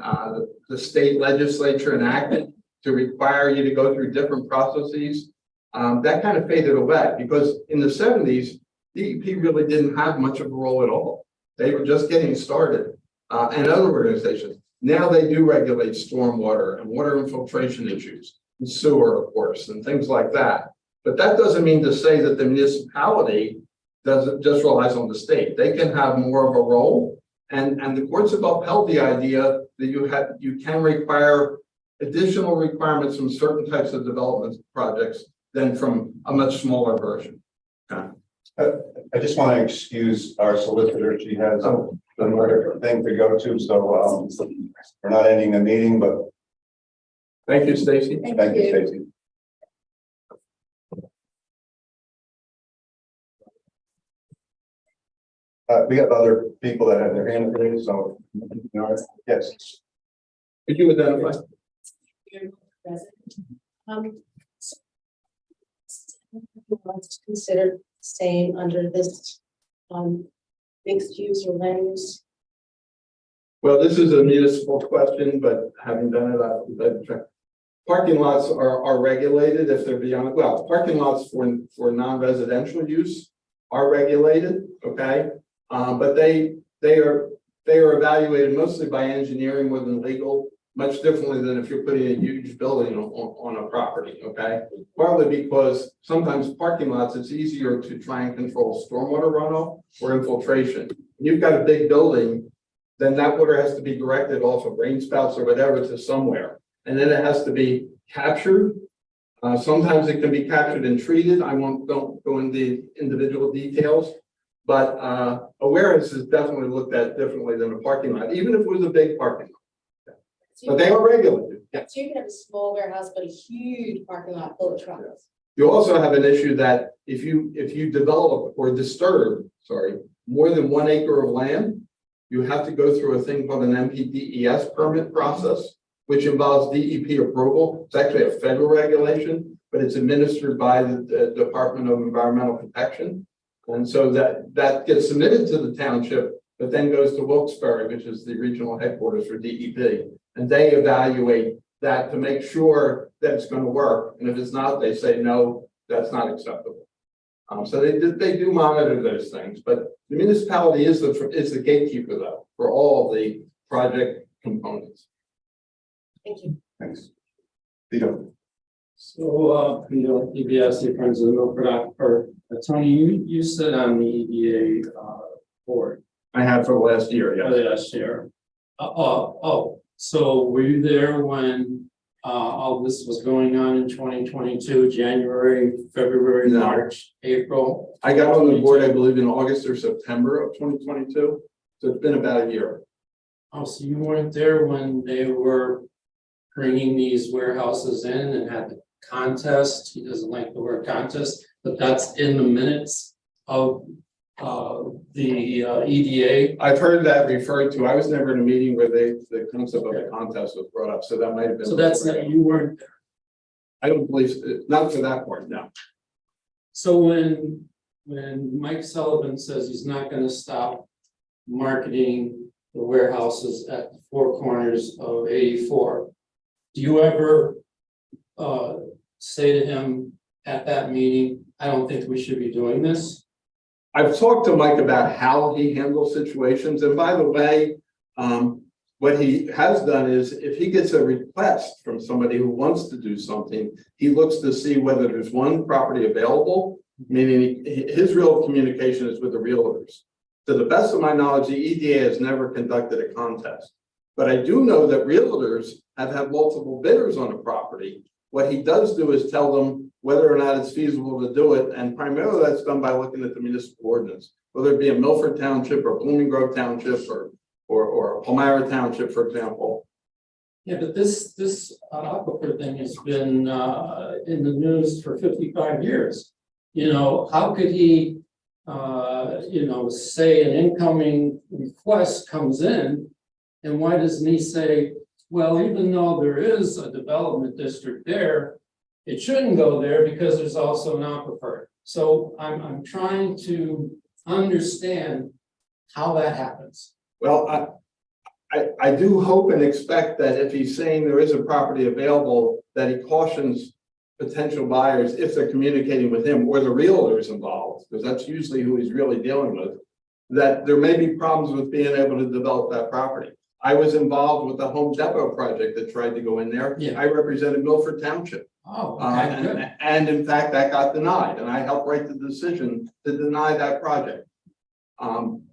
the state legislature enacted to require you to go through different processes, that kind of faded away because in the 70s, DEP really didn't have much of a role at all. They were just getting started and other organizations. Now they do regulate stormwater and water infiltration issues and sewer, of course, and things like that. But that doesn't mean to say that the municipality doesn't just relies on the state. They can have more of a role. And the courts have upheld the idea that you can require additional requirements from certain types of development projects than from a much smaller version. I just want to excuse our solicitor. She has another thing to go to, so we're not ending the meeting, but Thank you, Stacy. thank you, Stacy. We have other people that have their hand raised, so, yes. Could you identify? Considered staying under this, mixed use or land use? Well, this is a municipal question, but having done it, I've checked. Parking lots are regulated if they're beyond, well, parking lots for non-residential use are regulated, okay? But they are evaluated mostly by engineering more than legal, much differently than if you're putting a huge building on a property, okay? Partly because sometimes parking lots, it's easier to try and control stormwater runoff or infiltration. You've got a big building, then that water has to be directed off of rain spouts or whatever to somewhere. And then it has to be captured. Sometimes it can be captured and treated. Don't go into individual details, but a warehouse is definitely looked at differently than a parking lot, even if it was a big parking lot. But they are regulated. Yeah. So you can have a small warehouse, but a huge parking lot full of trucks. You also have an issue that if you develop or disturb, more than 1 acre of land, you have to go through a thing called an MPDES permit process, which involves DEP approval. It's actually a federal regulation, but it's administered by the Department of Environmental Protection. And so that gets submitted to the township, but then goes to Wilkes-Barre, which is the regional headquarters for DEP. And they evaluate that to make sure that it's going to work. And if it's not, they say, no, that's not acceptable. So they do monitor those things, but the municipality is the gatekeeper though, for all the project components. Thank you. Thanks. Theo. So, EBS, your friends of the Milford, Tony, you sit on the EDA board. I have for the last year, yes. Last year. So were you there when all this was going on in 2022, January, February, No. March, April? I got on the board, I believe, in August or September of 2022. So it's been about a year. Oh, so you weren't there when they were bringing these warehouses in and had the contest? He doesn't like the word contest, but that's in the minutes of the EDA. I've heard that referred to. I was never in a meeting where the concept of a contest was brought up, so that might have been. So that's not, you weren't there. I don't believe, not for that part, no. So when Mike Sullivan says he's not gonna stop marketing the warehouses at the four corners of 84, do you ever say to him at that meeting, I don't think we should be doing this? I've talked to Mike about how he handles situations, and by the way, what he has done is if he gets a request from somebody who wants to do something, he looks to see whether there's one property available, meaning his real communication is with the realtors. To the best of my knowledge, the EDA has never conducted a contest, but I do know that realtors have had multiple bidders on a property. What he does do is tell them whether or not it's feasible to do it, and primarily that's done by looking at the municipal ordinance, whether it be a Milford Township or Blooming Grove Township or Palmyra Township, for example. Yeah, but this aquifer thing has been in the news for 55 years. You know, how could he, say an incoming request comes in, and why doesn't he say, well, even though there is a development district there, it shouldn't go there because there's also an aquifer. So I'm trying to understand how that happens. Well, I do hope and expect that if he's saying there is a property available, that he cautions potential buyers if they're communicating with him or the realtors involved, because that's usually who he's really dealing with, that there may be problems with being able to develop that property. I was involved with the Home Depot project that tried to go in there. Yeah. I represented Milford Township. Oh, okay, good. And in fact, that got denied, and I helped write the decision to deny that project.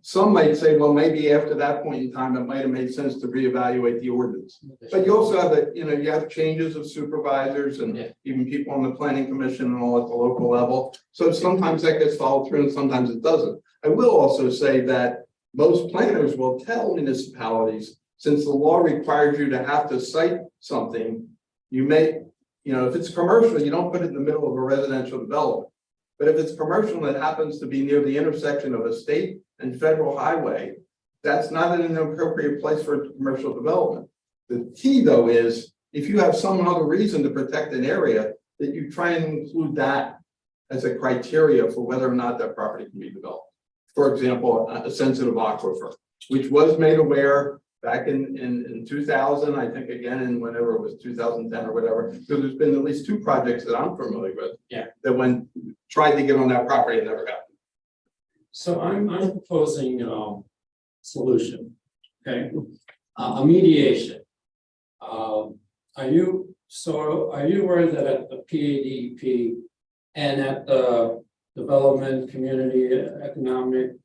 Some might say, well, maybe after that point in time, it might have made sense to reevaluate the ordinance. But you also have you have changes of supervisors and even people on the planning commission and all at the local level. So sometimes that gets followed through and sometimes it doesn't. I will also say that most planners will tell municipalities, since the law requires you to have to cite something, you may, if it's commercial, you don't put it in the middle of a residential development. But if it's commercial and it happens to be near the intersection of a state and federal highway, that's not an appropriate place for commercial development. The key though is if you have some other reason to protect an area, that you try and include that as a criteria for whether or not that property can be developed. For example, a sensitive aquifer, which was made aware back in 2000, I think again in whenever it was 2010 or whatever, because there's been at least 2 projects that I'm familiar with. That tried to get on that property and never got. So I'm proposing solution, okay? A mediation. Are you aware that at the PADEP and at the Development Community Economic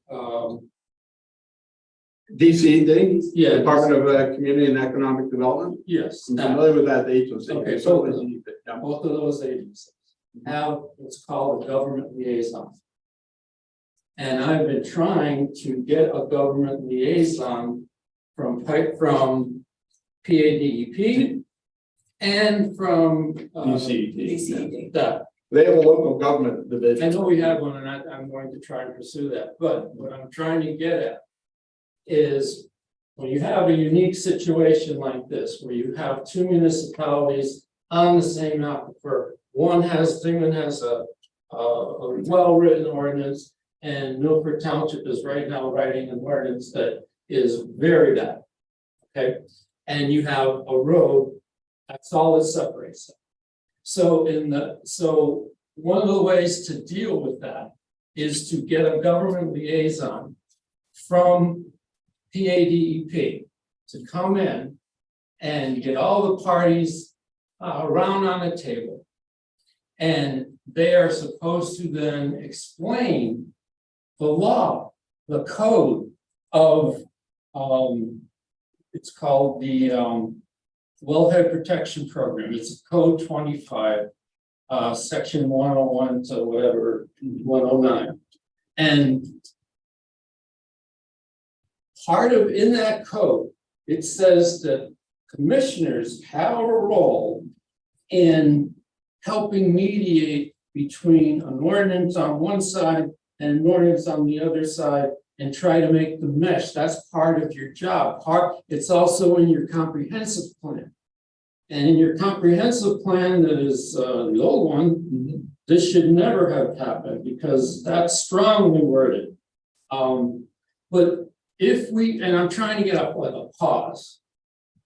DCD? Yeah. Department of Community and Economic Development? Yes. I'm familiar with that agency. Okay, So both of those agencies have what's called a government liaison. And I've been trying to get a government liaison from PADEP and from DCD. That. They have a local government division. I know we have one and I'm going to try and pursue that, but what I'm trying to get at is when you have a unique situation like this, where you have 2 municipalities on the same aquifer, Dingman has a well-written ordinance, and Milford Township is right now writing an ordinance that is very bad. Okay, and you have a road, that's all that separates them. So one of the ways to deal with that is to get a government liaison from PADEP to come in and get all the parties around on a table. And they are supposed to then explain the law, the code of, it's called the Wellhead Protection Program. It's Code 25, Section 101 to whatever, 109. And in that code, it says that commissioners have a role in helping mediate between an ordinance on one side and an ordinance on the other side and try to make the mesh. That's part of your job. It's also in your comprehensive plan. And in your comprehensive plan, that is the old one, this should never have happened because that's strongly worded. But if we, and I'm trying to get up like a pause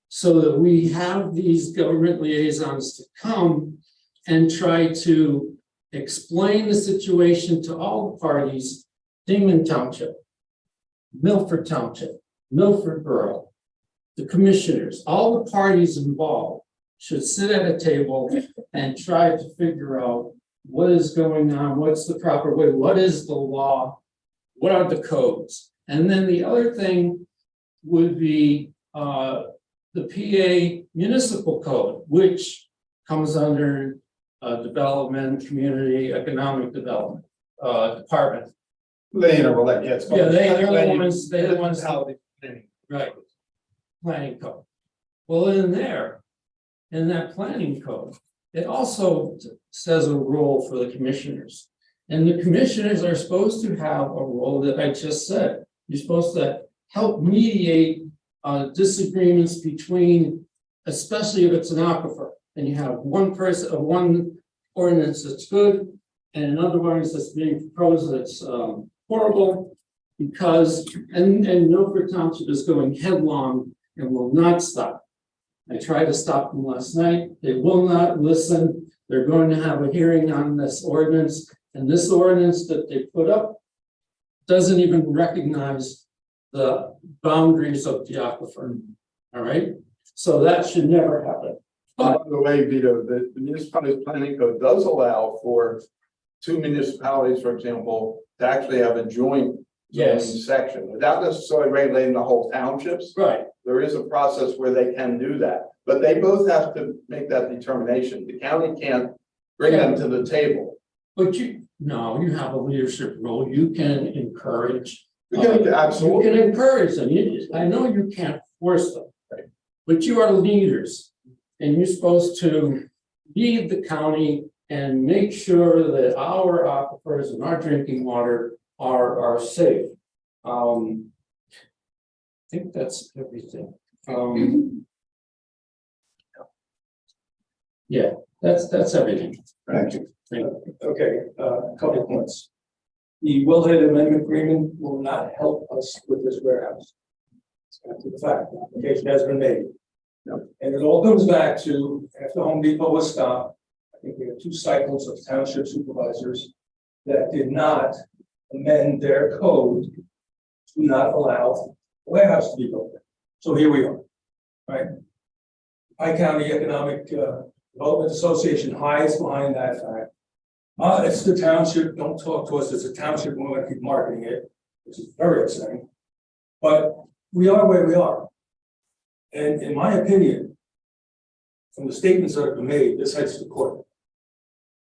so that we have these government liaisons to come and try to explain the situation to all the parties, Dingman Township, Milford Township, Milford Borough, the commissioners, all the parties involved should sit at a table and try to figure out what is going on, what's the proper way, what is the law, what are the codes. And then the other thing would be the PA Municipal Code, which comes under Development, Community, Economic Development Department. They're the ones how they right. Planning code. Well, in that planning code, it also says a role for the commissioners. And the commissioners are supposed to have a role that I just said. You're supposed to help mediate disagreements between, especially if it's an aquifer, and you have one ordinance that's good and another ordinance that's being proposed that's horrible, because and Milford Township is going headlong and will not stop. I tried to stop them last night. They will not listen. They're going to have a hearing on this ordinance, and this ordinance that they put up doesn't even recognize the boundaries of the aquifer. All right, so that should never happen. By the way, Vito, the municipality planning code does allow for 2 municipalities, for example, to actually have a joint Yes. zoning section, without necessarily regulating the whole townships. Right. There is a process where they can do that, but they both have to make that determination. The county can't bring them to the table. But you have a leadership role. You can encourage. You can, absolutely. You can encourage them. I know you can't force them, but you are leaders. And you're supposed to lead the county and make sure that our aquifers and our drinking water are safe. I think that's everything. Yeah, that's everything. Thank you. Okay, a couple of points. The wellhead amendment agreement will not help us with this warehouse. It's after the fact, the application has been made. And it all comes back to, after Home Depot was stopped, I think we had 2 cycles of township supervisors that did not amend their code to not allow a warehouse to be built there. So here we are, right? Pike County Economic Development Association hides behind that fact. It's the township, don't talk to us, it's a township, we're gonna keep marketing it, which is very upsetting. But we are where we are. And in my opinion, from the statements that have been made, this heads to court.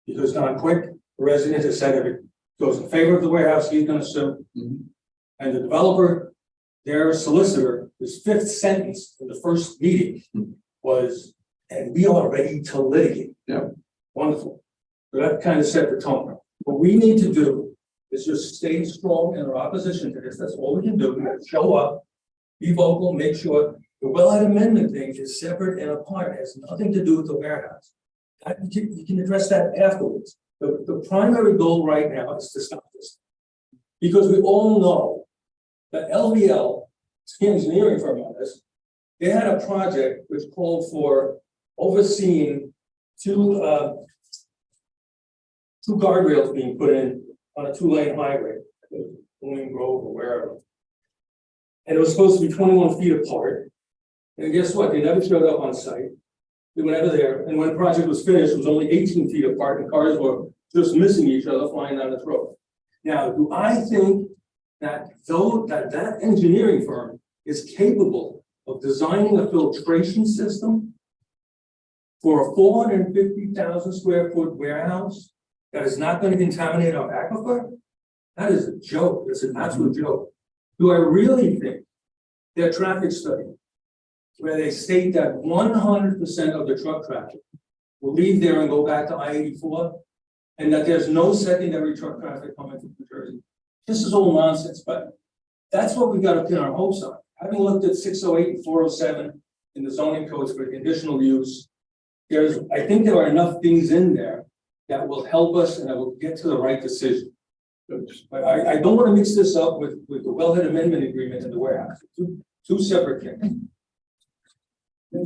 Because Don Quick, the resident, has said if it goes in favor of the warehouse, he's gonna sue. And the developer, their solicitor, his 5th sentence in the first meeting was, and we are ready to litigate. Yeah. Wonderful. So that kind of set the tone. What we need to do is just stay strong in our opposition to this. That's all we can do. We gotta show up, be vocal, make sure the wellhead amendment thing is separate and apart. It has nothing to do with the warehouse. You can address that afterwards. The primary goal right now is to stop this. Because we all know that LVL, it's an engineering firm on this, they had a project which called for overseeing 2 guardrails being put in on a 2-lane highway, Blooming Grove or wherever. And it was supposed to be 21 feet apart. And guess what? They never showed up on site. They were never there. And when the project was finished, it was only 18 feet apart and cars were just missing each other flying down this road. Now, do I think that that engineering firm is capable of designing a filtration system for a 450,000 square foot warehouse that is not going to contaminate our aquifer? That is a joke. It's an absolute joke. Do I really think their traffic study, where they state that 100% of the truck traffic will leave there and go back to I-84, and that there's no secondary truck traffic coming from New Jersey? This is all nonsense, but that's what we got to pin our hopes on. Having looked at 608 and 407 in the zoning codes for conditional use, I think there are enough things in there that will help us and that will get to the right decision. But I don't want to mix this up with the wellhead amendment agreement and the warehouse. Two separate things. Can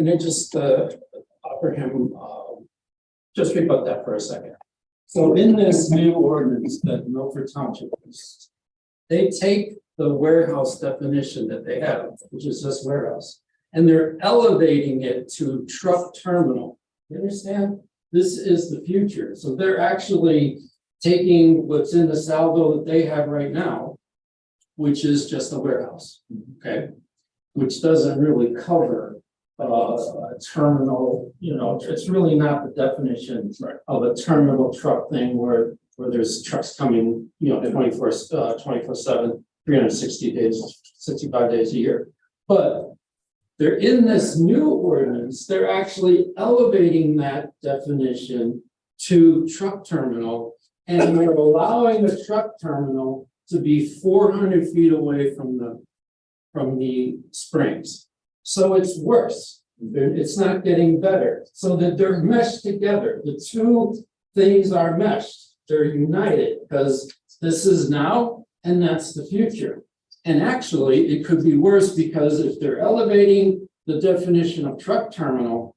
I just offer him, just rebut that for a second. So in this new ordinance that Milford Township is, they take the warehouse definition that they have, which is this warehouse, and they're elevating it to truck terminal. You understand? This is the future. So they're actually taking what's in the saldo that they have right now, which is just a warehouse, okay? Which doesn't really cover a terminal, it's really not the definition of a terminal truck thing where there's trucks coming, 24/7, 360 days, 65 days a year. But they're in this new ordinance, they're actually elevating that definition to truck terminal, and they're allowing the truck terminal to be 400 feet away from the springs. So it's worse. It's not getting better. So that they're meshed together. The two things are meshed. They're united because this is now and that's the future. And actually, it could be worse because if they're elevating the definition of truck terminal,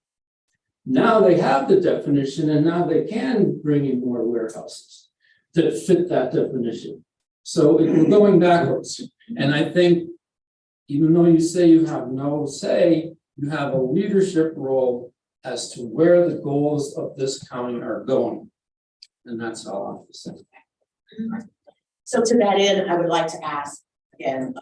now they have the definition and now they can bring in more warehouses that fit that definition. So we're going backwards. And I think even though you say you have no say, you have a leadership role as to where the goals of this county are going. And that's all I have to say. So to that end, I would like to ask again,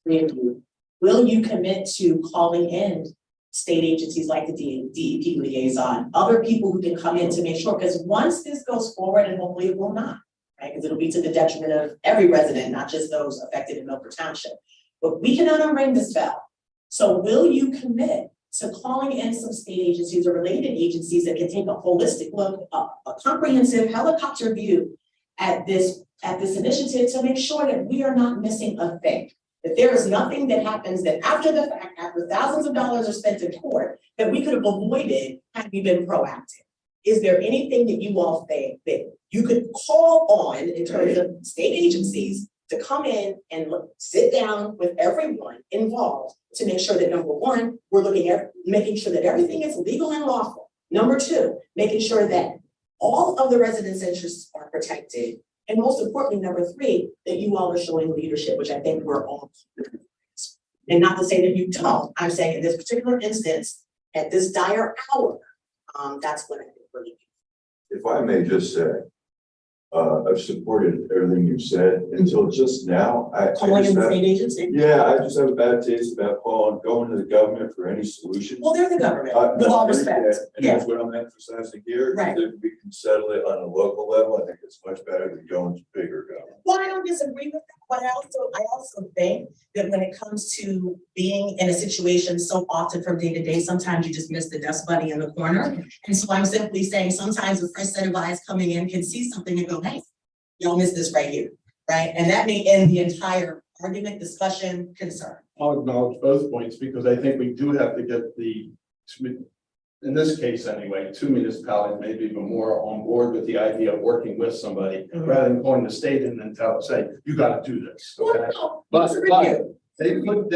three of you, will you commit to calling in state agencies like the DEP liaison, other people who can come in to make sure, because once this goes forward, and hopefully it will not, right? Because it'll be to the detriment of every resident, not just those affected in Milford Township. But we cannot unring this bell. So will you commit to calling in some state agencies or related agencies that can take a holistic look, a comprehensive helicopter view at this initiative to make sure that we are not missing a thing? That there is nothing that happens that after the fact, after thousands of dollars are spent in court, that we could have avoided had we been proactive. Is there anything that you all think that you could call on in terms of state agencies to come in and sit down with everyone involved to make sure that, number one, we're looking at making sure that everything is legal and lawful. Number two, making sure that all of the residents' interests are protected. And most importantly, number three, that you all are showing leadership, which I think we're all. And not to say that you don't, I'm saying in this particular instance, at this dire hour, that's what I think we're looking for. If I may just say, I've supported everything you've said until just now. Calling in the state agency? Yeah, I just have a bad taste about going to the government for any solution. Well, they're the government, with all respect. And that's what I'm emphasizing here. Right. That we can settle it on a local level. I think it's much better than going to bigger government. Well, I don't disagree with that, but I also think that when it comes to being in a situation so often from day to day, sometimes you just miss the dust bunny in the corner. And so I'm simply saying sometimes a fresh set of eyes coming in can see something and go, hey, y'all missed this right here, right? And that may end the entire argument, discussion, concern. I'll acknowledge both points because I think we do have to get in this case anyway, two municipalities, maybe even more, on board with the idea of working with somebody rather than going to state and then say, you got to do this. Okay? But they could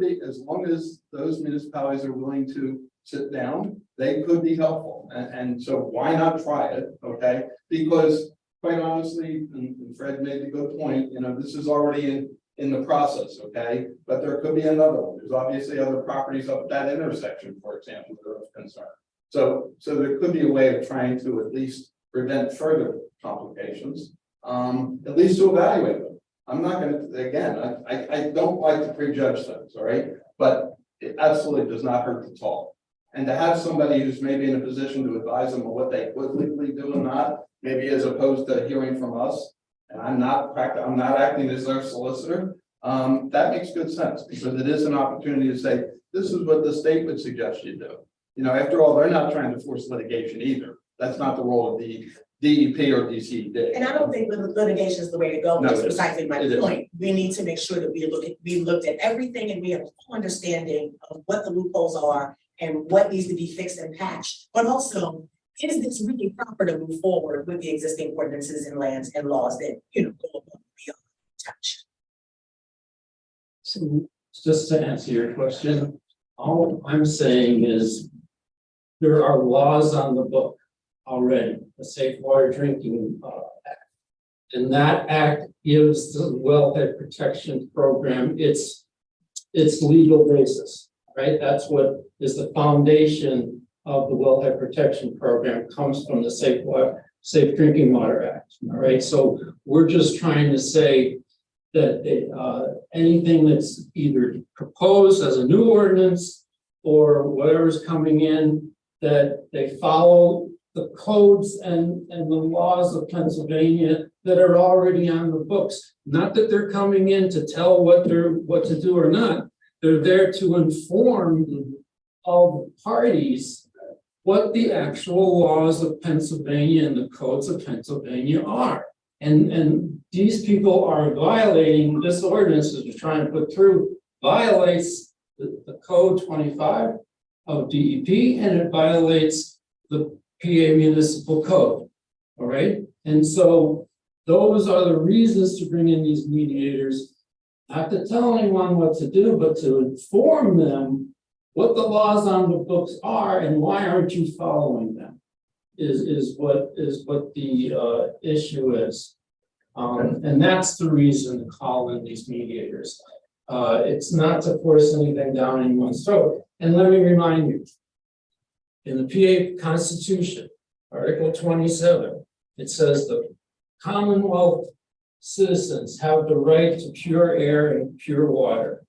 be, as long as those municipalities are willing to sit down, they could be helpful. And so why not try it? Okay, because quite honestly, and Fred made a good point, this is already in the process, okay? But there could be another one. There's obviously other properties up that intersection, for example, that are of concern. So there could be a way of trying to at least prevent further complications, at least to evaluate them. I'm not gonna, again, I don't like to prejudge things, all right? But it absolutely does not hurt to talk. And to have somebody who's maybe in a position to advise them on what they could legally do and not, maybe as opposed to hearing from us, and I'm not acting as their solicitor, that makes good sense because it is an opportunity to say, this is what the state would suggest you do. After all, they're not trying to force litigation either. That's not the role of the DEP or DCD. And I don't think litigation is the way to go. That's precisely my point. We need to make sure that we looked at everything and we have a full understanding of what the loopholes are and what needs to be fixed and patched, but also, is this really proper to move forward with the existing ordinances and lands and laws that, go above and beyond touch? So just to answer your question, all I'm saying is there are laws on the book already, the Safe Water Drinking Act. And that act gives the wellhead protection program its legal basis, right? That's what is the foundation of the Wellhead Protection Program, comes from the Safe Drinking Water Act. All right, so we're just trying to say that anything that's either proposed as a new ordinance or whatever's coming in, that they follow the codes and the laws of Pennsylvania that are already on the books. Not that they're coming in to tell what to do or not. They're there to inform all the parties what the actual laws of Pennsylvania and the codes of Pennsylvania are. And these people are violating this ordinance that they're trying to put through, violates the code 25 of DEP, and it violates the PA municipal code. All right. And so those are the reasons to bring in these mediators, not to tell anyone what to do, but to inform them what the laws on the books are and why aren't you following them is what the issue is. And that's the reason to call in these mediators. It's not to force anything down anyone's throat. And let me remind you, in the PA Constitution, Article 27, it says the Commonwealth citizens have the right to pure air and pure water.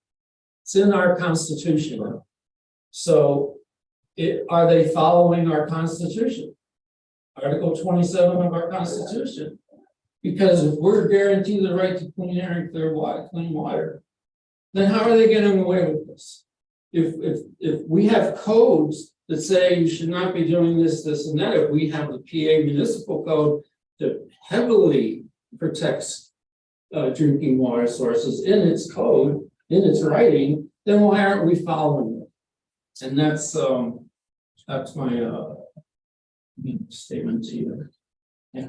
It's in our Constitution. So are they following our Constitution? Article 27 of our Constitution. Because if we're guaranteed the right to clean air and clean water, then how are they getting away with this? If we have codes that say you should not be doing this, this, and that, if we have the PA municipal code that heavily protects drinking water sources in its code, in its writing, then why aren't we following it? And that's my statement to you. Yeah.